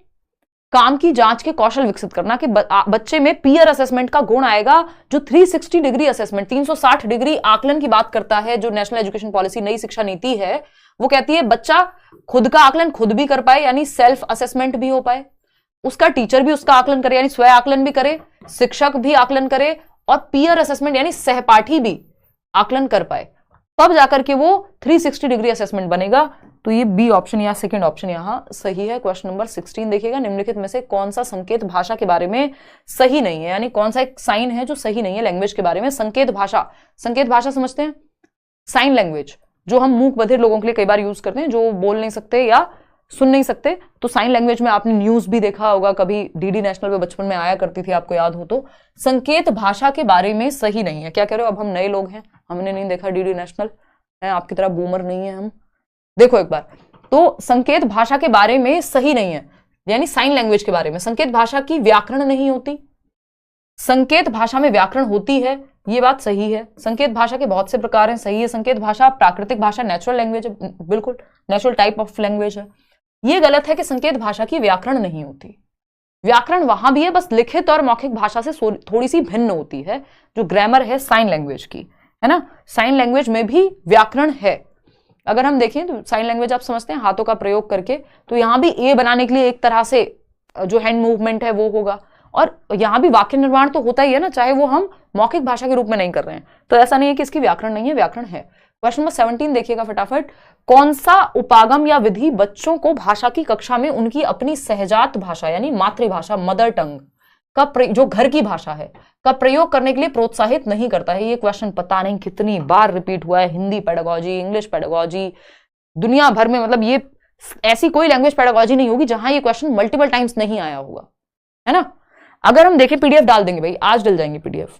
काम की जांच के कौशल विकसित करना कि बच्चे में पीयर असेसमेंट का गुण आएगा, जो 360 डिग्री असेसमेंट 360 डिग्री आकलन की बात करता है। जो नेशनल एजुकेशन पॉलिसी नई शिक्षा नीति है वो कहती है बच्चा खुद का आकलन खुद भी कर पाए, यानी सेल्फ असेसमेंट भी हो पाए, उसका टीचर भी उसका आकलन करे यानी स्वयं आकलन भी करे, शिक्षक भी आकलन करे, और पीयर असेसमेंट यानी सहपाठी भी आकलन कर पाए, तब जाकर के वो 360 डिग्री असेसमेंट बनेगा। तो ये बी ऑप्शन या सेकंड ऑप्शन यहां सही है। क्वेश्चन नंबर 16 देखिएगा, निम्नलिखित में से कौन सा संकेत भाषा के बारे में सही नहीं है, यानी कौन सा एक साइन है जो सही नहीं है लैंग्वेज के बारे में। संकेत भाषा समझते हैं, साइन लैंग्वेज जो हम मूक बधिर लोगों के लिए कई बार यूज करते हैं, जो बोल नहीं सकते या सुन नहीं सकते। तो साइन लैंग्वेज में आपने न्यूज भी देखा होगा, कभी डीडी नेशनल पे बचपन में आया करती थी, आपको याद हो तो। संकेत भाषा के बारे में सही नहीं है। क्या कह रहे हो? अब हम नए लोग हैं, हमने नहीं देखा डीडी नेशनल, है आपकी तरह बूमर नहीं है हम। देखो एक बार, तो संकेत भाषा के बारे में सही नहीं है, यानी साइन लैंग्वेज के बारे में। संकेत भाषा की व्याकरण नहीं होती, संकेत भाषा में व्याकरण होती है, ये बात सही है। संकेत भाषा के बहुत से प्रकार हैं, सही है। संकेत भाषा प्राकृतिक भाषा, नेचुरल लैंग्वेज है, बिल्कुल नेचुरल टाइप ऑफ लैंग्वेज है। ये गलत है कि संकेत भाषा की व्याकरण नहीं होती। व्याकरण वहां भी है, बस लिखित और मौखिक भाषा से थोड़ी सी भिन्न होती है। जो ग्रामर है साइन लैंग्वेज की, है ना, साइन लैंग्वेज में भी व्याकरण है। अगर हम देखें तो साइन लैंग्वेज आप समझते हैं हाथों का प्रयोग करके, तो यहां भी ए बनाने के लिए एक तरह से जो हैंड मूवमेंट है वो होगा, और यहां भी वाक्य निर्माण तो होता ही है ना, चाहे वो हम मौखिक भाषा के रूप में नहीं कर रहे हैं। तो ऐसा नहीं है कि इसकी व्याकरण नहीं है, व्याकरण है। क्वेश्चन नंबर 17 देखिएगा फटाफट। कौन सा उपागम या विधि बच्चों को भाषा की कक्षा में उनकी अपनी सहजात भाषा यानी मातृभाषा, मदर टंग का जो घर की भाषा है का प्रयोग करने के लिए प्रोत्साहित नहीं करता है? ये क्वेश्चन पता नहीं कितनी बार रिपीट हुआ है, हिंदी पेडागोजी, इंग्लिश पेडागोजी, दुनिया भर में। मतलब ये ऐसी कोई लैंग्वेज पेडागोजी नहीं होगी जहां ये क्वेश्चन मल्टीपल टाइम्स नहीं आया होगा, है ना। अगर हम देखें, पीडीएफ डाल देंगे भाई, आज डल जाएंगे पीडीएफ।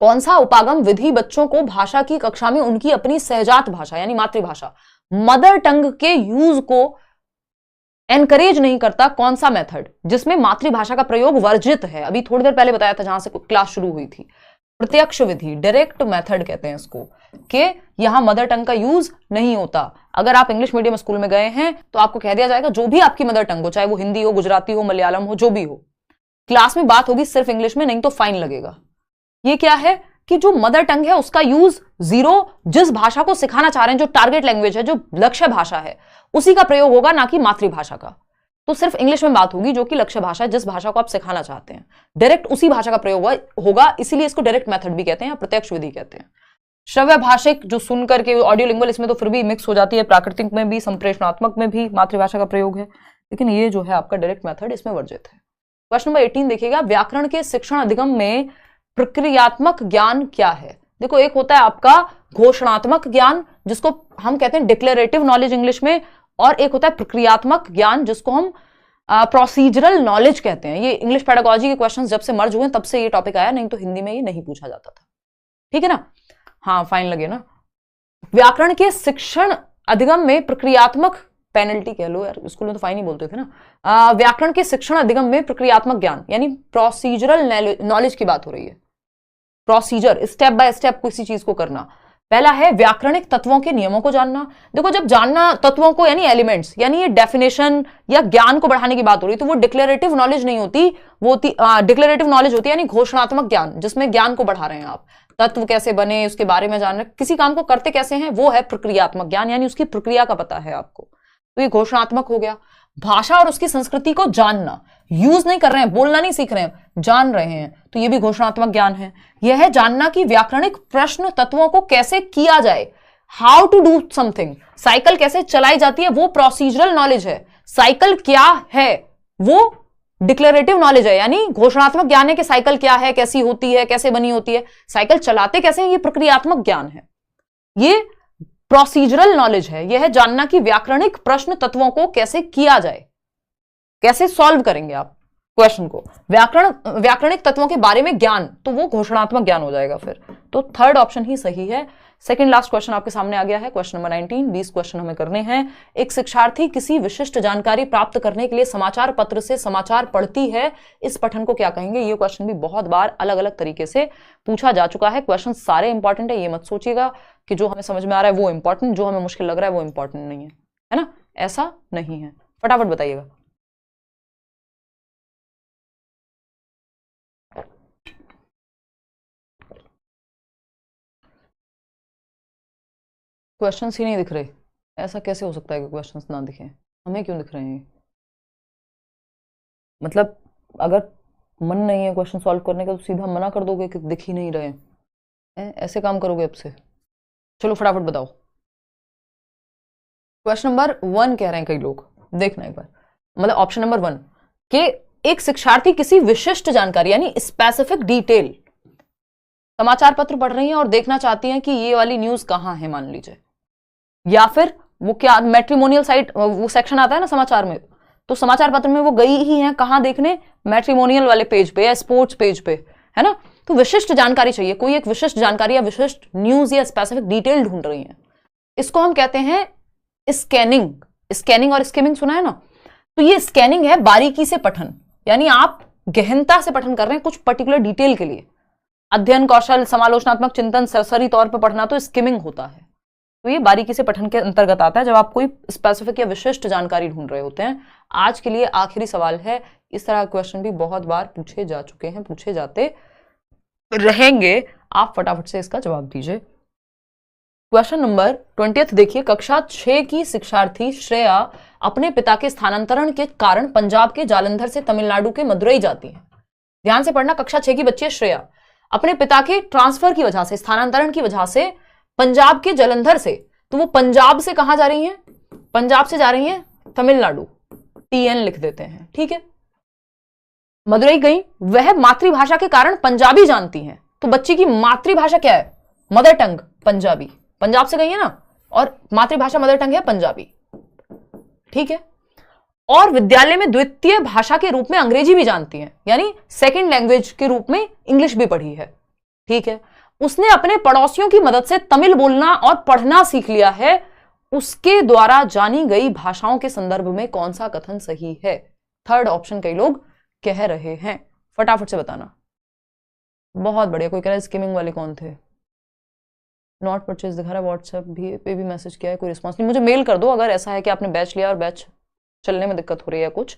कौन सा उपागम विधि बच्चों को भाषा की कक्षा में उनकी अपनी सहजात भाषा यानी मातृभाषा, मदर टंग के यूज को एनकरेज नहीं करता? कौन सा मेथड जिसमें मातृभाषा का प्रयोग वर्जित है? अभी थोड़ी देर पहले बताया था जहां से क्लास शुरू हुई थी। प्रत्यक्ष विधि, डायरेक्ट मेथड कहते हैं इसको, कि यहां मदर टंग का यूज नहीं होता। अगर आप इंग्लिश मीडियम स्कूल में गए हैं तो आपको कह दिया जाएगा जो भी आपकी मदर टंग हो, चाहे वो हिंदी हो, गुजराती हो, मलयालम हो, जो भी हो, क्लास में बात होगी सिर्फ इंग्लिश में, नहीं तो फाइन लगेगा। ये क्या है कि जो मदर टंग है उसका यूज जीरो, जिस भाषा को सिखाना चाह रहे हैं, जो टारगेट लैंग्वेज है, जो लक्ष्य भाषा है, उसी का प्रयोग होगा, ना कि मातृभाषा का। तो सिर्फ इंग्लिश में बात होगी जो कि लक्ष्य भाषा है, जिस भाषा को आप सिखाना चाहते हैं, डायरेक्ट उसी भाषा का प्रयोग होगा। इसीलिए इसको डायरेक्ट मेथड भी कहते हैं या प्रत्यक्ष विधि कहते हैं। श्रव्य भाषिक जो सुनकर के, ऑडियो लिंगुअल इसमें तो फिर भी मिक्स हो जाती है, प्राकृतिक में भी संप्रेषणात्मक में भी मातृभाषा का प्रयोग है, लेकिन ये जो है आपका डायरेक्ट मेथड इसमें वर्जित है। क्वेश्चन नंबर 18 देखिएगा, व्याकरण के शिक्षण अधिगम में प्रक्रियात्मक ज्ञान क्या है? देखो, एक होता है आपका घोषणात्मक ज्ञान जिसको हम कहते हैं डिक्लेरेटिव नॉलेज इंग्लिश में, और एक होता है प्रक्रियात्मक ज्ञान जिसको हम प्रोसीजरल नॉलेज कहते हैं। ये इंग्लिश पेडागोजी के क्वेश्चंस जब से मर्ज हुए तब से ये टॉपिक आया, नहीं तो हिंदी में ये नहीं पूछा जाता था। ठीक है ना, हाँ फाइन लगे ना। व्याकरण के शिक्षण अधिगम में प्रक्रियात्मक, पेनल्टी कह लो यार, स्कूल में तो फाइन ही बोलते थे ना। व्याकरण के शिक्षण अधिगम में प्रक्रियात्मक ज्ञान यानी प्रोसीजरल नॉलेज की बात हो रही है। प्रोसीजर, स्टेप बाय स्टेप किसी चीज को करना। पहला है व्याकरणिक तत्वों के नियमों को जानना। देखो, जब जानना तत्वों को यानी एलिमेंट्स, यानी ये डेफिनेशन या ज्ञान को बढ़ाने की बात हो रही, तो वो डिक्लेरेटिव नॉलेज नहीं होती, वो डिक्लेरेटिव नॉलेज होती है यानी घोषणात्मक ज्ञान, जिसमें ज्ञान को बढ़ा रहे हैं आप। तत्व कैसे बने उसके बारे में जान रहे, किसी काम को करते कैसे हैं, वो है प्रक्रियात्मक ज्ञान, यानी उसकी प्रक्रिया का पता है आपको, तो ये घोषणात्मक हो गया। भाषा और उसकी संस्कृति को जानना, यूज नहीं कर रहे हैं, बोलना नहीं सीख रहे हैं, जान रहे हैं, तो ये भी घोषणात्मक ज्ञान है। यह है जानना कि व्याकरणिक प्रश्न तत्वों को कैसे किया जाए, how to do something, cycle कैसे चलाई जाती है, वो प्रोसीजरल नॉलेज है। साइकिल क्या है, वो डिक्लेरेटिव नॉलेज है, यानी घोषणात्मक ज्ञान है कि साइकिल क्या है, कैसी होती है, कैसे बनी होती है, साइकिल चलाते कैसे हैं, ये प्रक्रियात्मक ज्ञान है। ये प्रोसीजरल नॉलेज है, यह है जानना कि व्याकरणिक प्रश्न तत्वों को कैसे किया जाए, कैसे सॉल्व करेंगे आप क्वेश्चन को। व्याकरणिक तत्वों के बारे में ज्ञान, तो वो घोषणात्मक ज्ञान हो जाएगा फिर, तो थर्ड ऑप्शन ही सही है। सेकंड लास्ट क्वेश्चन आपके सामने आ गया है, क्वेश्चन नंबर 19। 20 क्वेश्चन हमें करने हैं। एक शिक्षार्थी किसी विशिष्ट जानकारी प्राप्त करने के लिए समाचार पत्र से समाचार पढ़ती है, इस पठन को क्या कहेंगे। ये क्वेश्चन भी बहुत बार अलग अलग तरीके से पूछा जा चुका है। क्वेश्चन सारे इंपॉर्टेंट है, ये मत सोचिएगा कि जो हमें समझ में आ रहा है वो इंपॉर्टेंट, जो हमें मुश्किल लग रहा है वो इंपॉर्टेंट नहीं है ना, ऐसा नहीं है। फटाफट बताइएगा। क्वेश्चंस ही नहीं दिख रहे, ऐसा कैसे हो सकता है कि क्वेश्चंस ना दिखें, हमें क्यों दिख रहे हैं? मतलब अगर मन नहीं है क्वेश्चन सॉल्व करने का तो सीधा मना कर दोगे कि दिख ही नहीं रहे हैं, ऐसे काम करोगे अब से? चलो फटाफट बताओ। क्वेश्चन नंबर 1 कह रहे हैं कई लोग, देखना एक बार, मतलब ऑप्शन नंबर 1 कि एक शिक्षार्थी किसी विशिष्ट जानकारी यानी स्पेसिफिक डिटेल, समाचार पत्र पढ़ रही हैं और देखना चाहती हैं कि ये वाली न्यूज कहां है मान लीजिए, या फिर वो क्या मैट्रिमोनियल साइट, वो सेक्शन आता है ना समाचार में, तो समाचार पत्र में वो गई ही हैं कहां देखने, मैट्रिमोनियल वाले पेज पे या स्पोर्ट्स पेज पे, है ना। तो विशिष्ट जानकारी चाहिए, कोई एक विशिष्ट जानकारी या विशिष्ट न्यूज या स्पेसिफिक डिटेल ढूंढ रही हैं, इसको हम कहते हैं स्कैनिंग। स्कैनिंग और स्किमिंग सुना है ना, तो ये स्कैनिंग है बारीकी से पठन, यानी आप गहनता से पठन कर रहे हैं कुछ पर्टिकुलर डिटेल के लिए। अध्ययन कौशल, समालोचनात्मक चिंतन, सरसरी तौर पर पढ़ना, तो स्किमिंग होता है। तो ये बारीकी से पठन के अंतर्गत आता है जब आप कोई स्पेसिफिक या विशिष्ट जानकारी ढूंढ रहे होते हैं। आज के लिए आखिरी सवाल है, इस तरह क्वेश्चन भी बहुत बार पूछे जा चुके हैं, पूछे जाते रहेंगे, आप फटाफट से इसका जवाब दीजिए। क्वेश्चन नंबर 20 देखिए, कक्षा 6 की शिक्षार्थी श्रेया अपने पिता के स्थानांतरण के कारण पंजाब के जालंधर से तमिलनाडु के मदुरई जाती है। ध्यान से पढ़ना, कक्षा 6 की बच्ची है श्रेया, अपने पिता के ट्रांसफर की वजह से, स्थानांतरण की वजह से पंजाब के जालंधर से, तो वो पंजाब से कहां जा रही हैं, पंजाब से जा रही हैं तमिलनाडु, TN लिख देते हैं, ठीक है। मदुरई गई, वह मातृभाषा के कारण पंजाबी जानती हैं, तो बच्ची की मातृभाषा क्या है, मदर टंग पंजाबी, पंजाब से गई है ना, और मातृभाषा मदर टंग है पंजाबी, ठीक है। और विद्यालय में द्वितीय भाषा के रूप में अंग्रेजी भी जानती हैं, यानी सेकंड लैंग्वेज के रूप में इंग्लिश भी पढ़ी है, ठीक है। उसने अपने पड़ोसियों की मदद से तमिल बोलना और पढ़ना सीख लिया है, उसके द्वारा जानी गई भाषाओं के संदर्भ में कौन सा कथन सही है। थर्ड ऑप्शन कई लोग कह रहे हैं, फटाफट से बताना। बहुत बढ़िया, कोई कह रहा है स्किमिंग वाले कौन थे, नॉट परचेज दिखा रहा है, व्हाट्सएप भी पे भी मैसेज किया है, कोई रिस्पॉन्स नहीं। मुझे मेल कर दो अगर ऐसा है कि आपने बैच लिया और बैच चलने में दिक्कत हो रही है कुछ।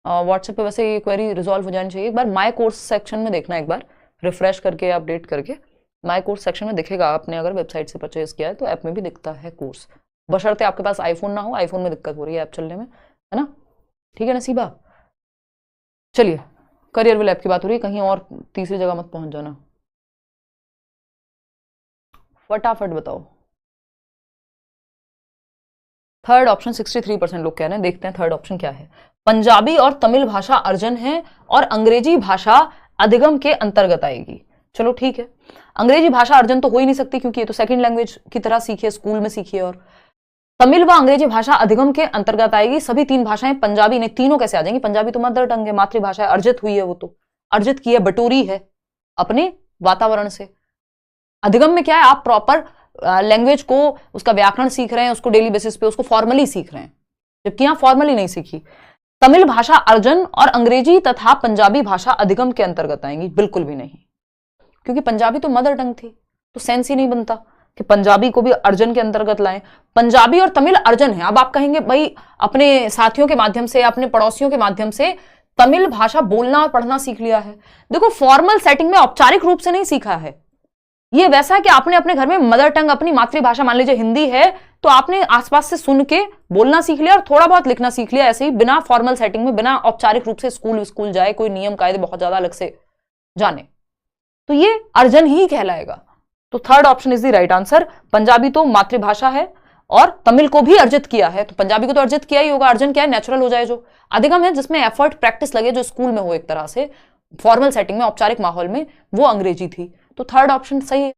व्हाट्सएप पे वैसे ये क्वेरी रिजॉल्व हो जानी चाहिए। एक बार माय कोर्स सेक्शन में देखना, एक बार रिफ्रेश करके अपडेट करके माय कोर्स सेक्शन में दिखेगा, आपने अगर वेबसाइट से परचेज किया है तो ऐप में भी दिखता है कोर्स, बशर्ते आपके पास आईफोन ना हो, आईफोन में दिक्कत हो रही है ऐप चलने में, है ना, ठीक है नसीबा। चलिए, करियर विल ऐप की बात हो रही है, कहीं और तीसरी जगह मत पहुंच जाना, फटाफट बताओ। थर्ड ऑप्शन 63% लोग कह रहे हैं, देखते हैं थर्ड ऑप्शन क्या है। पंजाबी और तमिल भाषा अर्जन है और अंग्रेजी भाषा अधिगम के अंतर्गत आएगी। चलो ठीक है, अंग्रेजी भाषा अर्जन तो हो ही नहीं सकती क्योंकि ये तो सेकंड लैंग्वेज की तरह सीखिए, स्कूल में सीखिए, और तमिल व अंग्रेजी भाषा अधिगम के अंतर्गत आएगी। सभी तीन भाषाएं पंजाबी नहीं, तीनों कैसे आ जाएंगी, पंजाबी तो मदर टंग है, मातृभाषा है, अर्जित हुई है, वो तो अर्जित की है, बटोरी है अपने वातावरण से। अधिगम में क्या है, आप प्रॉपर लैंग्वेज को, उसका व्याकरण सीख रहे हैं, उसको डेली बेसिस पे उसको फॉर्मली सीख रहे हैं, जबकि यहां फॉर्मली नहीं सीखी। तमिल भाषा अर्जन और अंग्रेजी तथा पंजाबी भाषा अधिगम के अंतर्गत आएंगी, बिल्कुल भी नहीं, क्योंकि पंजाबी तो मदर टंग थी, तो सेंस ही नहीं बनता। कि पंजाबी को भी अर्जन के अंतर्गत लाएं। पंजाबी और तमिल अर्जन है। अब आप कहेंगे भाई अपने साथियों के माध्यम से, अपने पड़ोसियों के माध्यम से तमिल भाषा बोलना और पढ़ना सीख लिया है। देखो फॉर्मल सेटिंग में औपचारिक रूप से नहीं सीखा है। ये वैसा है कि आपने अपने घर में मदर टंग, अपनी मातृभाषा मान लीजिए हिंदी है, तो आपने आसपास से सुन के बोलना सीख लिया और थोड़ा बहुत लिखना सीख लिया, ऐसे ही बिना फॉर्मल सेटिंग में, बिना औपचारिक रूप से स्कूल जाए, कोई नियम कायदे बहुत ज्यादा अलग से जाने, तो ये अर्जन ही कहलाएगा। तो third option is the right answer. Punjabi तो मातृभाषा है और तमिल को भी अर्जित किया है, तो पंजाबी को तो अर्जित किया ही होगा। अर्जन क्या है? नेचुरल हो जाए, जो अधिगम है, जिसमें एफर्ट प्रैक्टिस लगे, जो स्कूल में हो एक तरह से फॉर्मल सेटिंग में, औपचारिक माहौल में, वो अंग्रेजी थी। तो थर्ड ऑप्शन सही है।